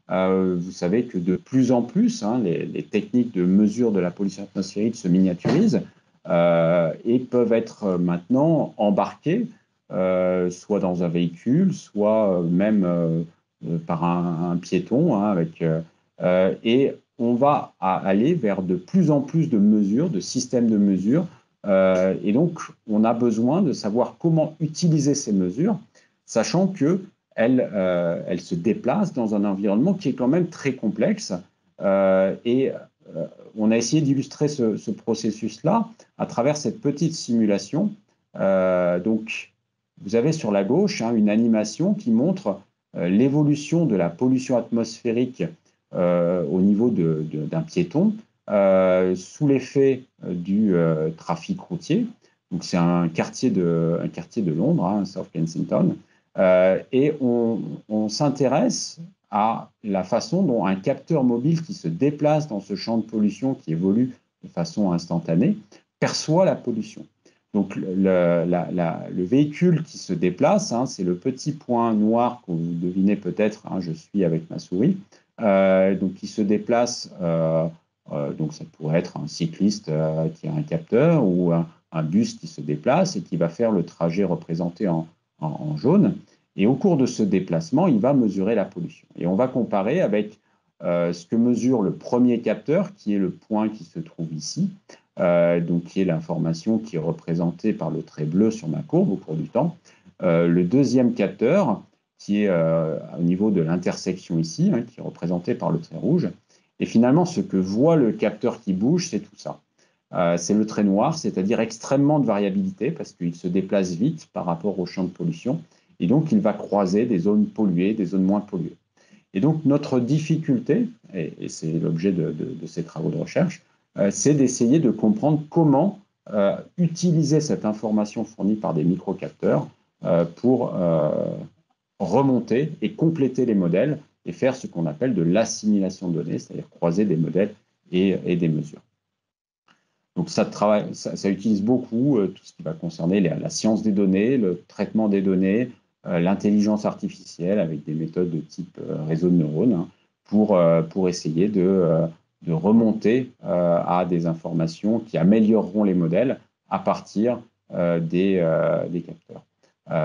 Vous savez que de plus en plus, les techniques de mesure de la pollution atmosphérique se miniaturisent et peuvent être maintenant embarquées, soit dans un véhicule, soit même par un piéton, et on va aller vers de plus en plus de mesures, de systèmes de mesures, et donc on a besoin de savoir comment utiliser ces mesures, sachant qu'elles se déplacent dans un environnement qui est quand même très complexe, et on a essayé d'illustrer ce processus-là à travers cette petite simulation. Donc, vous avez sur la gauche une animation qui montre l'évolution de la pollution atmosphérique au niveau d'un piéton sous l'effet du trafic routier. Donc, c'est un quartier de Londres, South Kensington, et on s'intéresse à la façon dont un capteur mobile qui se déplace dans ce champ de pollution qui évolue de façon instantanée perçoit la pollution. Donc, le véhicule qui se déplace, c'est le petit point noir que vous devinez peut-être, je suis avec ma souris, donc qui se déplace, donc ça pourrait être un cycliste qui a un capteur ou un bus qui se déplace et qui va faire le trajet représenté en en jaune. Et au cours de ce déplacement, il va mesurer la pollution. Et on va comparer avec ce que mesure le premier capteur, qui est le point qui se trouve ici, donc qui est l'information qui est représentée par le trait bleu sur ma courbe au cours du temps. Le deuxième capteur, qui est au niveau de l'intersection ici, hein, qui est représenté par le trait rouge. Et finalement, ce que voit le capteur qui bouge, c'est tout ça. C'est le trait noir, c'est-à-dire extrêmement de variabilité, parce qu'il se déplace vite par rapport au champ de pollution. Et donc, il va croiser des zones polluées, des zones moins polluées. Et donc, notre difficulté, et c'est l'objet de ces travaux de recherche, c'est d'essayer de comprendre comment utiliser cette information fournie par des microcapteurs pour remonter et compléter les modèles et faire ce qu'on appelle de l'assimilation de données, c'est-à-dire croiser des modèles et des mesures. Donc ça utilise beaucoup tout ce qui va concerner la science des données, le traitement des données, l'intelligence artificielle avec des méthodes de type réseau de neurones, hein, pour essayer de remonter à des informations qui amélioreront les modèles à partir des capteurs.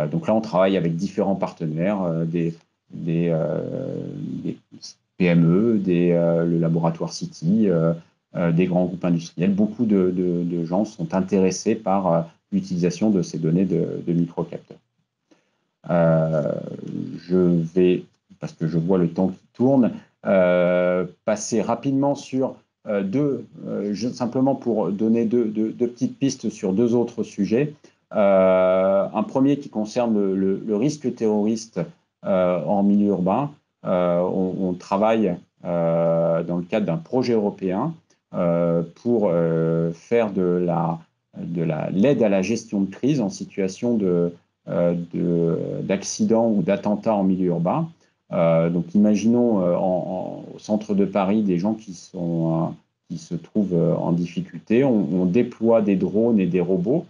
Donc là, on travaille avec différents partenaires, des PME, le laboratoire City, des grands groupes industriels. Beaucoup de gens sont intéressés par l'utilisation de ces données de microcapteurs. Je vais, parce que je vois le temps qui tourne, passer rapidement sur simplement pour donner deux petites pistes sur deux autres sujets. Un premier qui concerne le risque terroriste en milieu urbain. On travaille dans le cadre d'un projet européen pour faire de l'aide à la gestion de crise en situation d'accident ou d'attentat en milieu urbain. Donc imaginons au centre de Paris des gens qui se trouvent en difficulté. On déploie des drones et des robots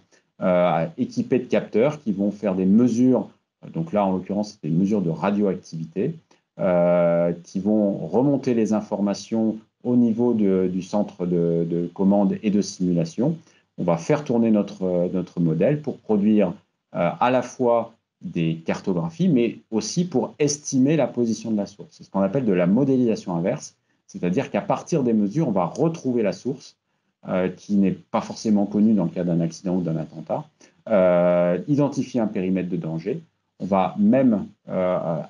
équipés de capteurs qui vont faire des mesures. Donc là, en l'occurrence, c'est des mesures de radioactivité qui vont remonter les informations au niveau du centre de commande et de simulation. On va faire tourner notre modèle pour produire à la fois des cartographies, mais aussi pour estimer la position de la source. C'est ce qu'on appelle de la modélisation inverse, c'est-à-dire qu'à partir des mesures, on va retrouver la source qui n'est pas forcément connue dans le cas d'un accident ou d'un attentat, identifier un périmètre de danger. On va même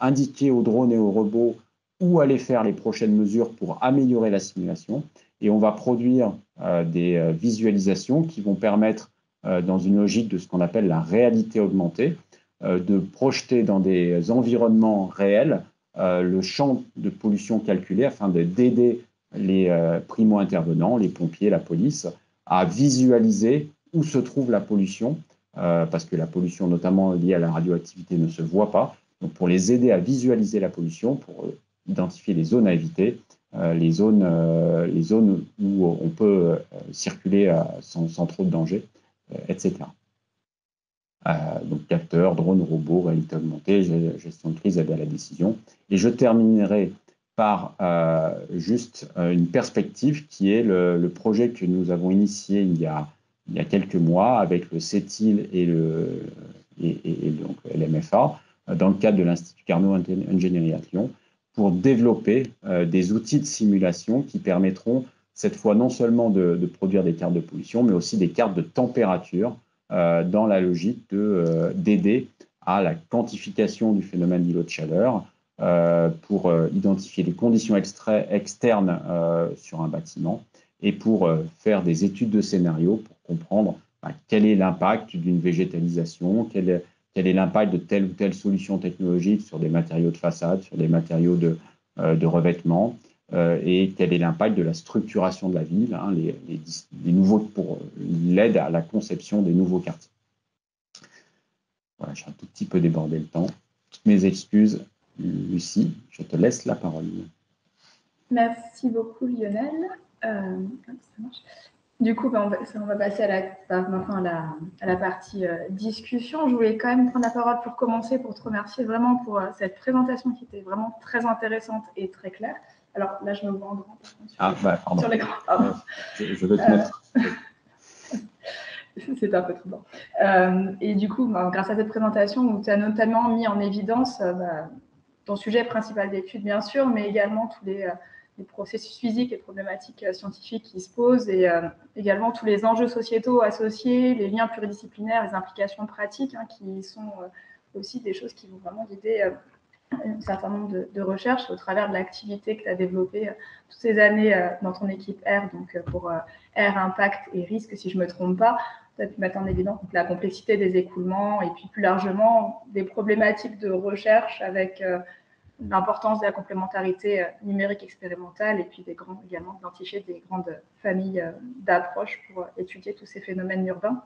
indiquer aux drones et aux robots où aller faire les prochaines mesures pour améliorer la simulation. Et on va produire des visualisations qui vont permettre, dans une logique de ce qu'on appelle la réalité augmentée, de projeter dans des environnements réels le champ de pollution calculé afin d'aider les primo-intervenants, les pompiers, la police, à visualiser où se trouve la pollution, parce que la pollution, notamment liée à la radioactivité, ne se voit pas. Donc, pour les aider à visualiser la pollution, pour identifier les zones à éviter, les zones où on peut circuler sans trop de danger, etc. Donc, capteurs, drones, robots, réalité augmentée, gestion de crise, aide à la décision. Et je terminerai par juste une perspective qui est le projet que nous avons initié il y a quelques mois avec le CETIL et donc l'MFA dans le cadre de l'Institut Carnot Ingénierie à Lyon pour développer des outils de simulation qui permettront cette fois non seulement de produire des cartes de pollution, mais aussi des cartes de température dans la logique d'aider à la quantification du phénomène d'îlot de chaleur pour identifier les conditions externes sur un bâtiment et pour faire des études de scénario pour comprendre quel est l'impact d'une végétalisation, quel est l'impact de telle ou telle solution technologique sur des matériaux de façade, sur des matériaux de revêtement, et quel est l'impact de la structuration de la ville, hein, les nouveaux, pour l'aide à la conception des nouveaux quartiers. Voilà, j'ai un tout petit peu débordé le temps. Toutes mes excuses. Lucie, je te laisse la parole. Merci beaucoup, Lionel. Ça marche. Du coup, on va passer maintenant à la partie discussion. Je voulais quand même prendre la parole pour commencer, pour te remercier vraiment pour cette présentation qui était vraiment très intéressante et très claire. Alors là, je me vois en grand sur l'écran. Je vais te mettre. C'est un peu troublant. Et du coup, grâce à cette présentation, où tu as notamment mis en évidence ton sujet principal d'étude, bien sûr, mais également tous les processus physiques et problématiques scientifiques qui se posent, et également tous les enjeux sociétaux associés, les liens pluridisciplinaires, les implications pratiques, qui sont aussi des choses qui vont vraiment guider un certain nombre de recherches au travers de l'activité que tu as développée toutes ces années dans ton équipe R, donc pour R, impact et risque, si je ne me trompe pas. Tu as pu mettre en évidence la complexité des écoulements et puis plus largement des problématiques de recherche avec l'importance de la complémentarité numérique expérimentale et puis également identifier des grandes familles d'approches pour étudier tous ces phénomènes urbains.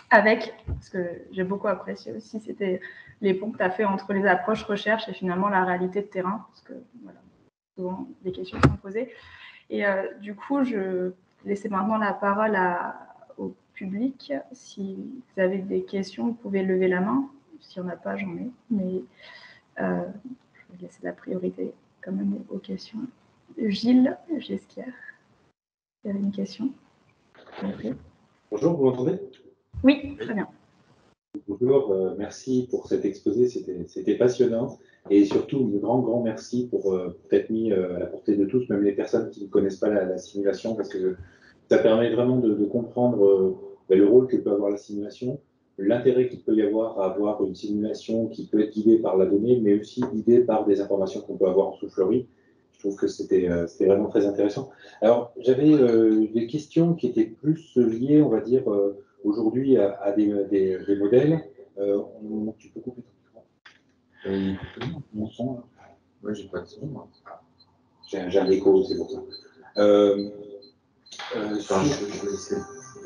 Avec, ce que j'ai beaucoup apprécié aussi, c'était les ponts que tu as fait entre les approches recherche et finalement la réalité de terrain, parce que voilà, souvent des questions sont posées. Et du coup, je laisse maintenant la parole au public. Si vous avez des questions, vous pouvez lever la main. S'il n'y en a pas, j'en ai. Mais je vais laisser la priorité quand même aux questions. Gilles Gesquière, il y avait une question. Bonjour, vous m'entendez? Oui, très bien. Bonjour, merci pour cet exposé, c'était passionnant. Et surtout, un grand merci pour être mis à la portée de tous, même les personnes qui ne connaissent pas la simulation, parce que ça permet vraiment de comprendre le rôle que peut avoir la simulation, l'intérêt qu'il peut y avoir à avoir une simulation qui peut être guidée par la donnée, mais aussi guidée par des informations qu'on peut avoir en soufflerie. Je trouve que c'était vraiment très intéressant. Alors, j'avais des questions qui étaient plus liées, on va dire, aujourd'hui à des modèles. Tu peux couper ton micro. Mon son, là. Oui, j'ai pas de son. J'ai un écho, c'est pour ça.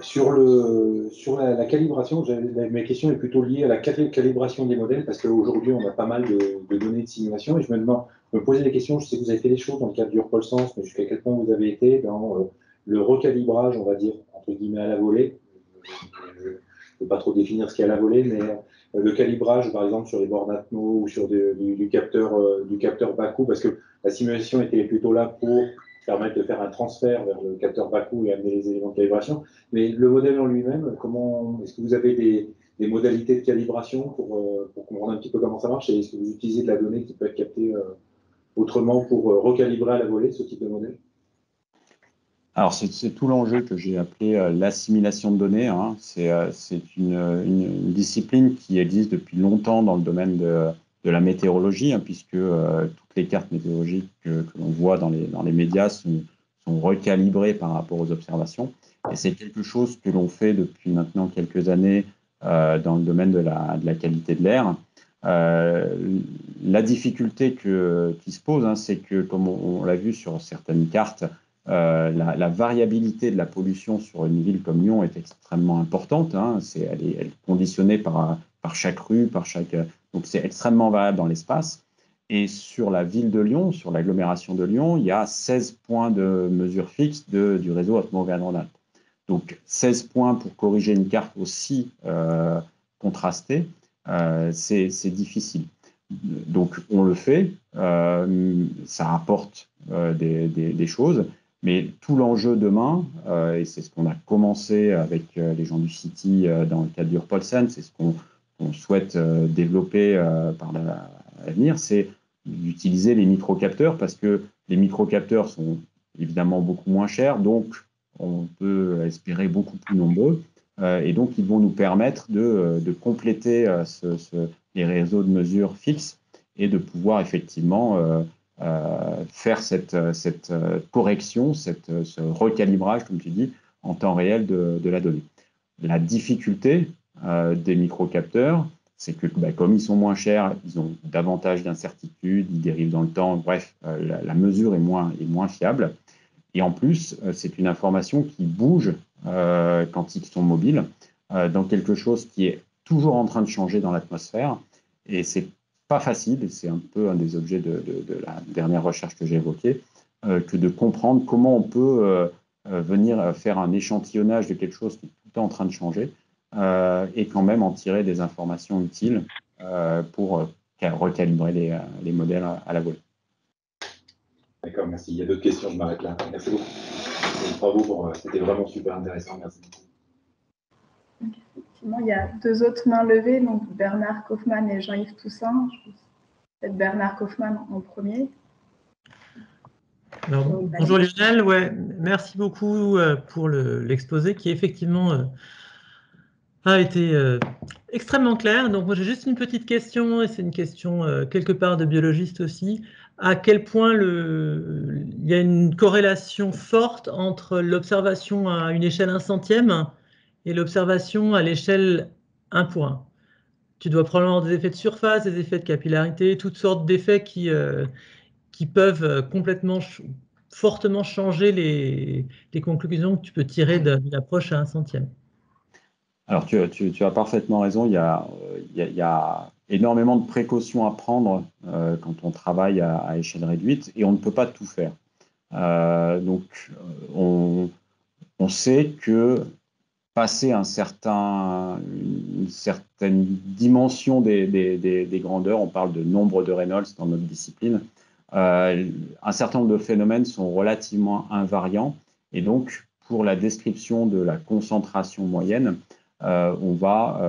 Sur la calibration, ma question est plutôt liée à la calibration des modèles, parce qu'aujourd'hui, on a pas mal de données de simulation, et je me posais des questions. Je sais que vous avez fait des choses dans le cadre du Repol-Sens, mais jusqu'à quel point vous avez été dans le recalibrage, on va dire, entre guillemets, à la volée. Je ne peux pas trop définir ce qu'est à la volée, mais le calibrage, par exemple, sur les bornes Atmo ou sur du capteur Baku, parce que la simulation était plutôt là pour permettre de faire un transfert vers le capteur Baku et amener les éléments de calibration. Mais le modèle en lui-même, est-ce que vous avez des modalités de calibration pour comprendre un petit peu comment ça marche, et est-ce que vous utilisez de la donnée qui peut être captée autrement pour recalibrer à la volée ce type de modèle? Alors, c'est tout l'enjeu que j'ai appelé l'assimilation de données. C'est une discipline qui existe depuis longtemps dans le domaine de la météorologie, puisque toutes les cartes météorologiques que l'on voit dans les médias sont recalibrées par rapport aux observations. Et c'est quelque chose que l'on fait depuis maintenant quelques années dans le domaine de la qualité de l'air. La difficulté qui se pose, c'est que, comme on l'a vu sur certaines cartes, la variabilité de la pollution sur une ville comme Lyon est extrêmement importante. Elle est conditionnée par chaque rue, donc c'est extrêmement variable dans l'espace. Et sur la ville de Lyon, sur l'agglomération de Lyon, il y a 16 points de mesure fixe du réseau Atmo-Auvergne-Rhône-Alpes. Donc 16 points pour corriger une carte aussi contrastée, c'est difficile. Donc on le fait, ça apporte des choses. Mais tout l'enjeu demain, et c'est ce qu'on a commencé avec les gens du City dans le cadre du Repol-Sens, c'est ce qu'on souhaite développer par l'avenir, c'est d'utiliser les microcapteurs, parce que les microcapteurs sont évidemment beaucoup moins chers, donc on peut espérer beaucoup plus nombreux, et donc ils vont nous permettre de compléter les réseaux de mesure fixes et de pouvoir effectivement faire cette correction, ce recalibrage, comme tu dis, en temps réel de la donnée. La difficulté des microcapteurs, c'est que comme ils sont moins chers, ils ont davantage d'incertitudes, ils dérivent dans le temps, bref, la mesure est moins fiable. Et en plus, c'est une information qui bouge quand ils sont mobiles, dans quelque chose qui est toujours en train de changer dans l'atmosphère, et c'est pas facile, et c'est un peu un des objets de la dernière recherche que j'ai évoquée, que de comprendre comment on peut venir faire un échantillonnage de quelque chose qui est tout le temps en train de changer, et quand même en tirer des informations utiles pour recalibrer les modèles à la volée. D'accord, merci. Il y a d'autres questions, je m'arrête là. Merci beaucoup. Et bravo, c'était vraiment super intéressant. Merci. Donc, effectivement, il y a 2 autres mains levées, donc Bernard Kaufmann et Jean-Yves Toussaint. Peut-être Bernard Kaufmann en premier. Alors, bonjour Lionel, ouais, merci beaucoup pour l'exposé qui effectivement a été extrêmement clair. Donc moi j'ai juste une petite question, et c'est une question quelque part de biologiste aussi. À quel point il y a une corrélation forte entre l'observation à une échelle 1/100e et l'observation à l'échelle 1 pour 1? Tu dois probablement avoir des effets de surface, des effets de capillarité, toutes sortes d'effets qui peuvent complètement, fortement changer les conclusions que tu peux tirer d'une approche à 1/100e. Alors, tu as parfaitement raison. Il y a énormément de précautions à prendre quand on travaille à échelle réduite et on ne peut pas tout faire. Donc, on sait que passer une certaine dimension des grandeurs, on parle de nombre de Reynolds dans notre discipline, un certain nombre de phénomènes sont relativement invariants et donc, pour la description de la concentration moyenne, on va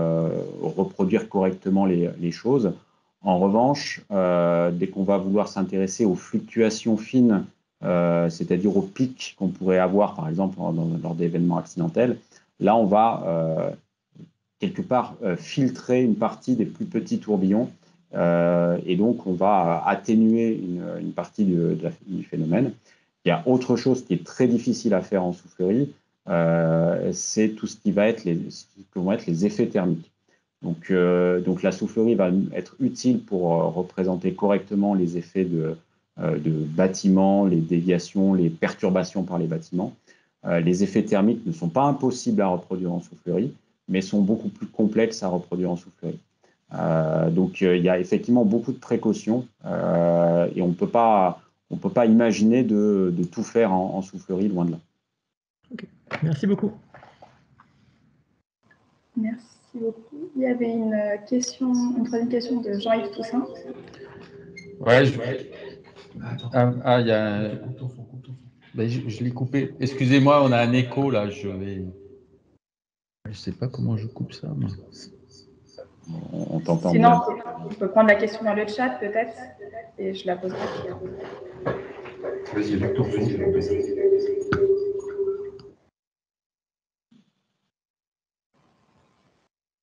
reproduire correctement les choses. En revanche, dès qu'on va vouloir s'intéresser aux fluctuations fines, c'est-à-dire aux pics qu'on pourrait avoir, par exemple, lors d'événements accidentels, là, on va quelque part filtrer une partie des plus petits tourbillons et donc on va atténuer une partie du phénomène. Il y a autre chose qui est très difficile à faire en soufflerie, c'est tout ce qui vont être les effets thermiques. Donc la soufflerie va être utile pour représenter correctement les effets de bâtiments, les déviations, les perturbations par les bâtiments. Les effets thermiques ne sont pas impossibles à reproduire en soufflerie, mais sont beaucoup plus complexes à reproduire en soufflerie. Donc il y a effectivement beaucoup de précautions et on ne peut pas imaginer de tout faire en soufflerie, loin de là. Okay. Merci beaucoup. Merci beaucoup. Il y avait une troisième question de Jean-Yves Toussaint. Ouais, il y a... Ben, je l'ai coupé. Excusez-moi, on a un écho là. Je sais pas comment je coupe ça. Mais... On t'entend Sinon, bien. on peut prendre la question dans le chat peut-être et je la poserai. Vas-y, avec ton son.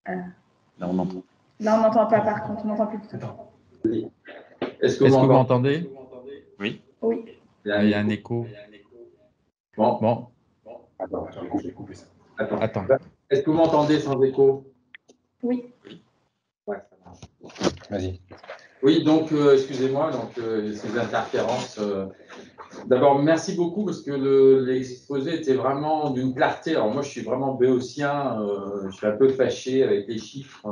Là, on entend. Là, on n'entend pas par contre, on n'entend plus du tout. Est-ce que vous m'entendez? Oui. Oui. Il y a un écho. Bon. Attends, je vais couper ça. Attends. Est-ce que vous m'entendez sans écho? Oui. Ouais, ça marche. Vas-y. Oui, donc, excusez-moi, ces interférences. D'abord, merci beaucoup parce que l'exposé était vraiment d'une clarté. Alors, moi, je suis vraiment béotien, je suis un peu fâché avec les chiffres,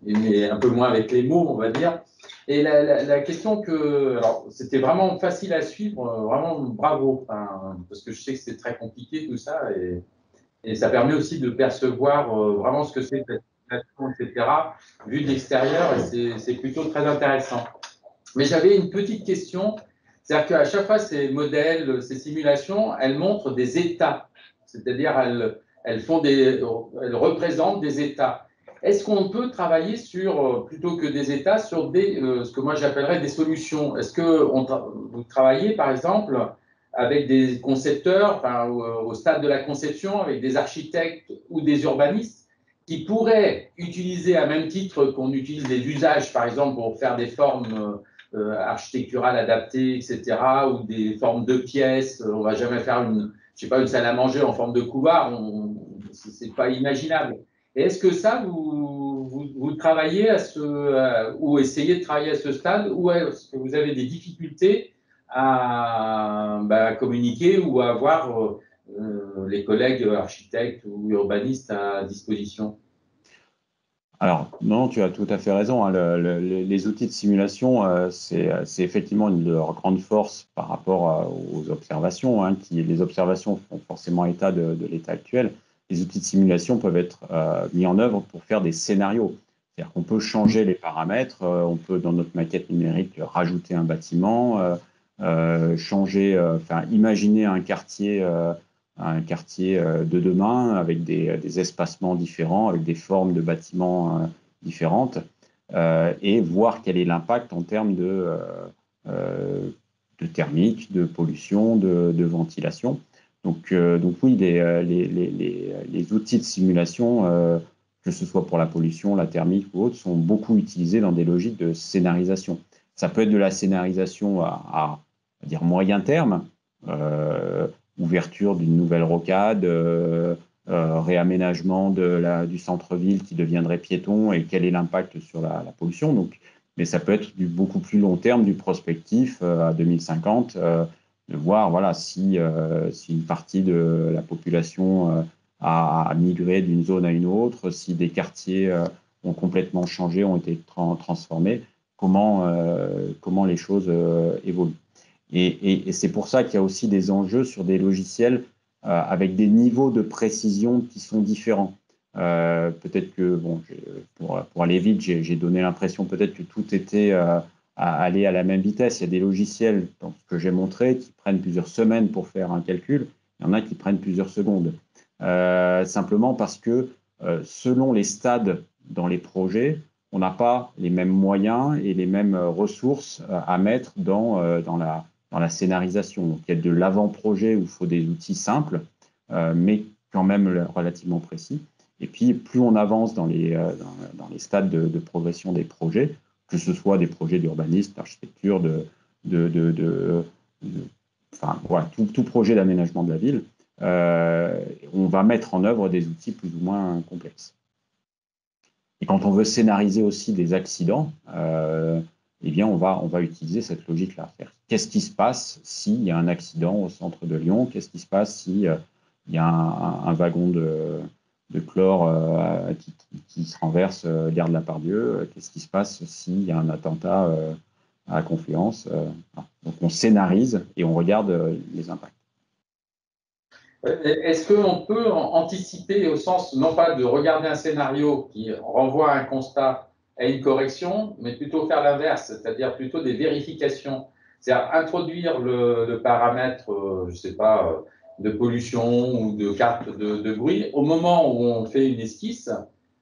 mais un peu moins avec les mots, on va dire. Et la question alors, c'était vraiment facile à suivre, vraiment bravo, parce que je sais que c'est très compliqué tout ça, et ça permet aussi de percevoir vraiment ce que c'est cette situation, etc., vu de l'extérieur, et c'est plutôt très intéressant. Mais j'avais une petite question, c'est-à-dire qu'à chaque fois, ces modèles, ces simulations, elles montrent des états, c'est-à-dire elles représentent des états. Est-ce qu'on peut travailler sur, plutôt que des états, sur ce que moi j'appellerais des solutions? Est-ce que vous travaillez, par exemple, avec des concepteurs, au stade de la conception, avec des architectes ou des urbanistes, qui pourraient utiliser, à même titre qu'on utilise les usages, par exemple, pour faire des formes architecturales adaptées, etc., ou des formes de pièces? On ne va jamais faire une salle à manger en forme de couloir, ce n'est pas imaginable. Et est-ce que ça, vous travaillez ou essayez de travailler à ce stade, ou est-ce que vous avez des difficultés à communiquer ou à avoir les collègues architectes ou urbanistes à disposition? Alors, non, tu as tout à fait raison, hein. Les outils de simulation, c'est effectivement une de leurs grandes forces par rapport aux observations, hein, les observations font forcément état de l'état actuel. Les outils de simulation peuvent être mis en œuvre pour faire des scénarios. C'est-à-dire qu'on peut changer les paramètres, on peut, dans notre maquette numérique, rajouter un bâtiment, imaginer un quartier un quartier de demain avec des espacements différents, avec des formes de bâtiments différentes, et voir quel est l'impact en termes de thermique, de pollution, de ventilation. Donc oui, les outils de simulation, que ce soit pour la pollution, la thermique ou autre, sont beaucoup utilisés dans des logiques de scénarisation. Ça peut être de la scénarisation à dire moyen terme, ouverture d'une nouvelle rocade, réaménagement du centre-ville qui deviendrait piéton et quel est l'impact sur la pollution. Donc, mais ça peut être du beaucoup plus long terme, du prospectif à 2050, de voir voilà, si une partie de la population a migré d'une zone à une autre, si des quartiers ont complètement changé, ont été transformés, comment les choses évoluent. Et c'est pour ça qu'il y a aussi des enjeux sur des logiciels avec des niveaux de précision qui sont différents. Peut-être que, bon, pour aller vite, j'ai donné l'impression peut-être que tout était à aller à la même vitesse. Il y a des logiciels, dans ce que j'ai montré, qui prennent plusieurs semaines pour faire un calcul. Il y en a qui prennent plusieurs secondes. Simplement parce que selon les stades dans les projets, on n'a pas les mêmes moyens et les mêmes ressources à mettre dans la scénarisation. Donc, il y a de l'avant-projet où il faut des outils simples, mais quand même relativement précis. Et puis, plus on avance dans les stades de progression des projets, que ce soit des projets d'urbanisme, d'architecture, enfin, voilà, tout projet d'aménagement de la ville, on va mettre en œuvre des outils plus ou moins complexes. Et quand on veut scénariser aussi des accidents, eh bien, on va utiliser cette logique-là. Qu'est-ce qui se passe s'il y a un accident au centre de Lyon? Qu'est-ce qui se passe s'il y a un wagon de chlore qui se renverse gare de la Pardieu? Qu'est-ce qui se passe s'il y a un attentat à Confluence? Donc, on scénarise et on regarde les impacts. Est-ce qu'on peut anticiper au sens, non pas de regarder un scénario qui renvoie à un constat, à une correction, mais plutôt faire l'inverse, c'est-à-dire plutôt des vérifications, c'est-à-dire introduire le paramètre, je ne sais pas, de pollution ou de carte de bruit au moment où on fait une esquisse,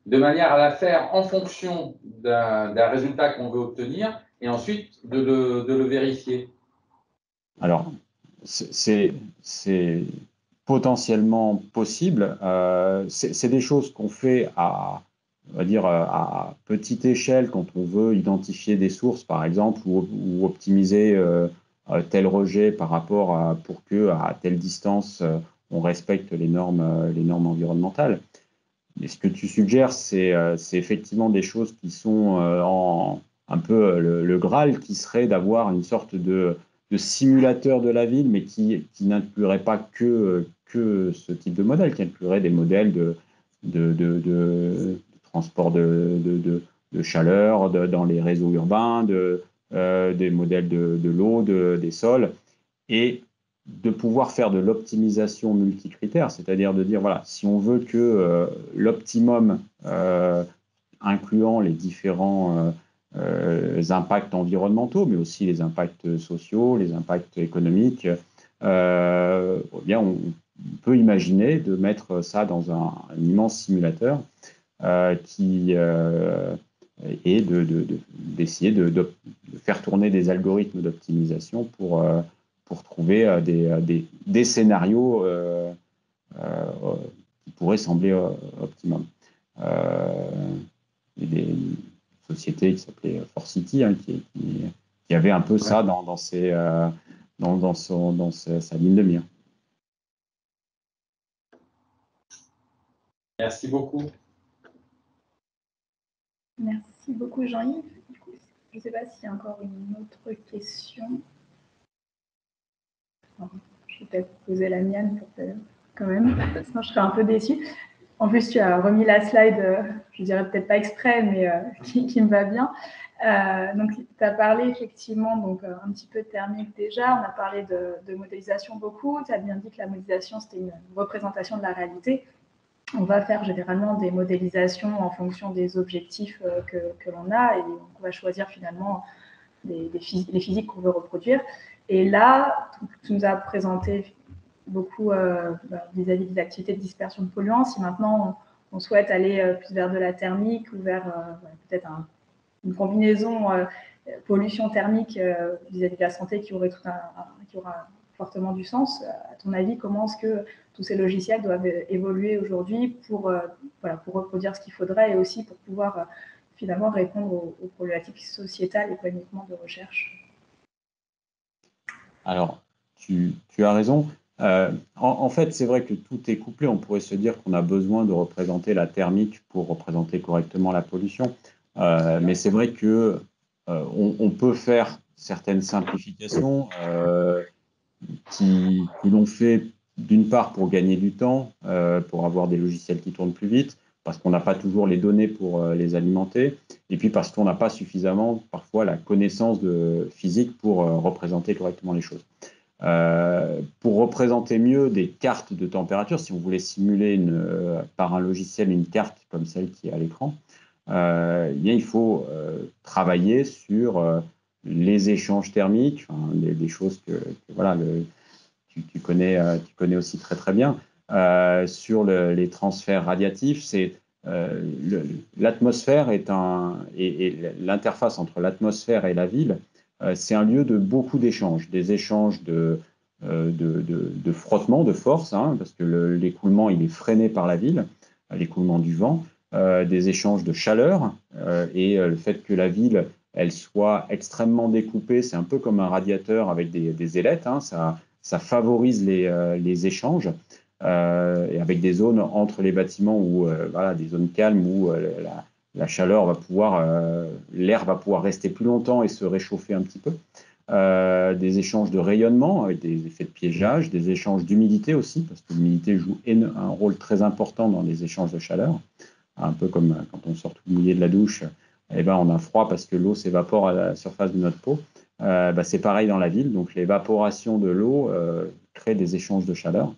de manière à la faire en fonction d'un résultat qu'on veut obtenir et ensuite de le vérifier. Alors, c'est potentiellement possible. C'est des choses qu'on fait on va dire, à petite échelle quand on veut identifier des sources, par exemple, ou optimiser tel rejet par rapport pour que à telle distance on respecte les normes environnementales. Mais ce que tu suggères, c'est effectivement des choses qui sont un peu le Graal, qui serait d'avoir une sorte de simulateur de la ville, mais qui n'inclurait pas que ce type de modèle, qui inclurait des modèles de transport de chaleur dans les réseaux urbains, des modèles de l'eau, des sols, et de pouvoir faire de l'optimisation multicritère, c'est-à-dire de dire, voilà, si on veut que l'optimum, incluant les différents impacts environnementaux, mais aussi les impacts sociaux, les impacts économiques, eh bien, on peut imaginer de mettre ça dans un immense simulateur et d'essayer de faire tourner des algorithmes d'optimisation pour trouver des scénarios qui pourraient sembler optimum. Il y a une société qui s'appelait Forcity qui avait un peu ça dans sa ligne de mire. Merci beaucoup. Merci beaucoup, Jean-Yves. Je ne sais pas s'il y a encore une autre question. Je vais peut-être poser la mienne quand même, sinon je serais un peu déçue. En plus, tu as remis la slide, je dirais peut-être pas exprès, mais qui me va bien. Donc, tu as parlé effectivement donc, un petit peu de thermique déjà, on a parlé de modélisation beaucoup, tu as bien dit que la modélisation, c'était une représentation de la réalité. On va faire généralement des modélisations en fonction des objectifs que l'on a et on va choisir finalement les physiques qu'on veut reproduire. Et là, tu nous as présenté beaucoup vis-à-vis des activités de dispersion de polluants. Si maintenant on souhaite aller plus vers de la thermique ou vers peut-être une combinaison pollution thermique vis-à-vis de la santé qui aura fortement du sens, à ton avis, comment est-ce que tous ces logiciels doivent évoluer aujourd'hui pour reproduire ce qu'il faudrait et aussi pour pouvoir finalement répondre aux problématiques sociétales et pas uniquement de recherche? Alors, tu as raison. En fait, c'est vrai que tout est couplé. On pourrait se dire qu'on a besoin de représenter la thermique pour représenter correctement la pollution. Mais c'est vrai que on peut faire certaines simplifications qui l'ont fait d'une part pour gagner du temps, pour avoir des logiciels qui tournent plus vite, parce qu'on n'a pas toujours les données pour les alimenter, et puis parce qu'on n'a pas suffisamment parfois la connaissance physique pour représenter correctement les choses. Pour représenter mieux des cartes de température, si on voulait simuler par un logiciel une carte comme celle qui est à l'écran, eh bien, il faut travailler sur les échanges thermiques, enfin, des choses que voilà, tu connais aussi très très bien, sur les transferts radiatifs. L'atmosphère et l'interface entre l'atmosphère et la ville, c'est un lieu de beaucoup d'échanges, des échanges de frottement, de force, hein, parce que l'écoulement il est freiné par la ville, l'écoulement du vent, des échanges de chaleur et le fait que la ville elle soit extrêmement découpée, c'est un peu comme un radiateur avec des ailettes, hein, ça favorise les échanges et avec des zones entre les bâtiments où voilà, des zones calmes où la chaleur va pouvoir, l'air va pouvoir rester plus longtemps et se réchauffer un petit peu. Des échanges de rayonnement avec des effets de piégeage, des échanges d'humidité aussi, parce que l'humidité joue un rôle très important dans les échanges de chaleur. Un peu comme quand on sort tout mouillé de la douche, eh ben, on a froid parce que l'eau s'évapore à la surface de notre peau. C'est pareil dans la ville, donc l'évaporation de l'eau crée des échanges de chaleur.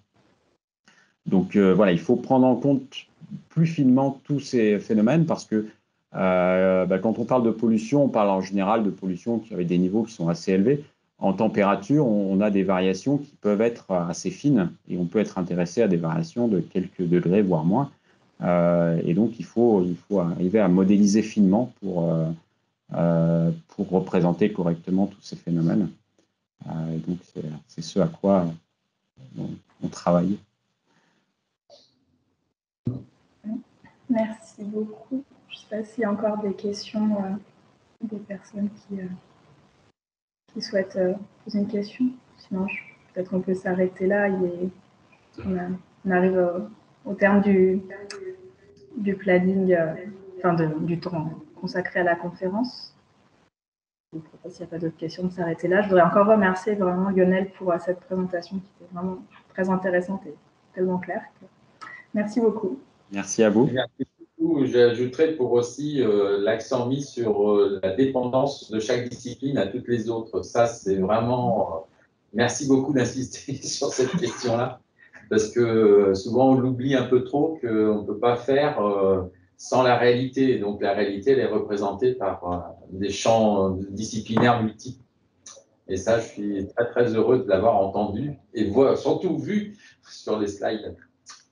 Donc voilà, il faut prendre en compte plus finement tous ces phénomènes parce que quand on parle de pollution, on parle en général de pollution qui avait des niveaux qui sont assez élevés. En température, on a des variations qui peuvent être assez fines et on peut être intéressé à des variations de quelques degrés, voire moins. Et donc, il faut arriver à modéliser finement pour représenter correctement tous ces phénomènes. Et donc, c'est ce à quoi on travaille. Merci beaucoup. Je ne sais pas s'il y a encore des questions des personnes qui souhaitent poser une question. Sinon, peut-être qu'on peut s'arrêter là. On arrive au terme du planning, du temps consacré à la conférence. Je ne sais pas s'il n'y a pas d'autres questions de s'arrêter là. Je voudrais encore remercier vraiment Lionel pour cette présentation qui était vraiment très intéressante et tellement claire. Merci beaucoup. Merci à vous. Merci beaucoup. J'ajouterais pour aussi l'accent mis sur la dépendance de chaque discipline à toutes les autres. Ça, c'est vraiment… merci beaucoup d'insister sur cette question-là, parce que souvent, on l'oublie un peu trop qu'on ne peut pas faire sans la réalité. Donc, la réalité, elle est représentée par des champs disciplinaires multiples. Et ça, je suis très, très heureux de l'avoir entendu et surtout vu sur les slides.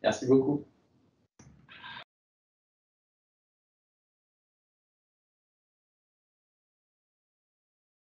Merci beaucoup.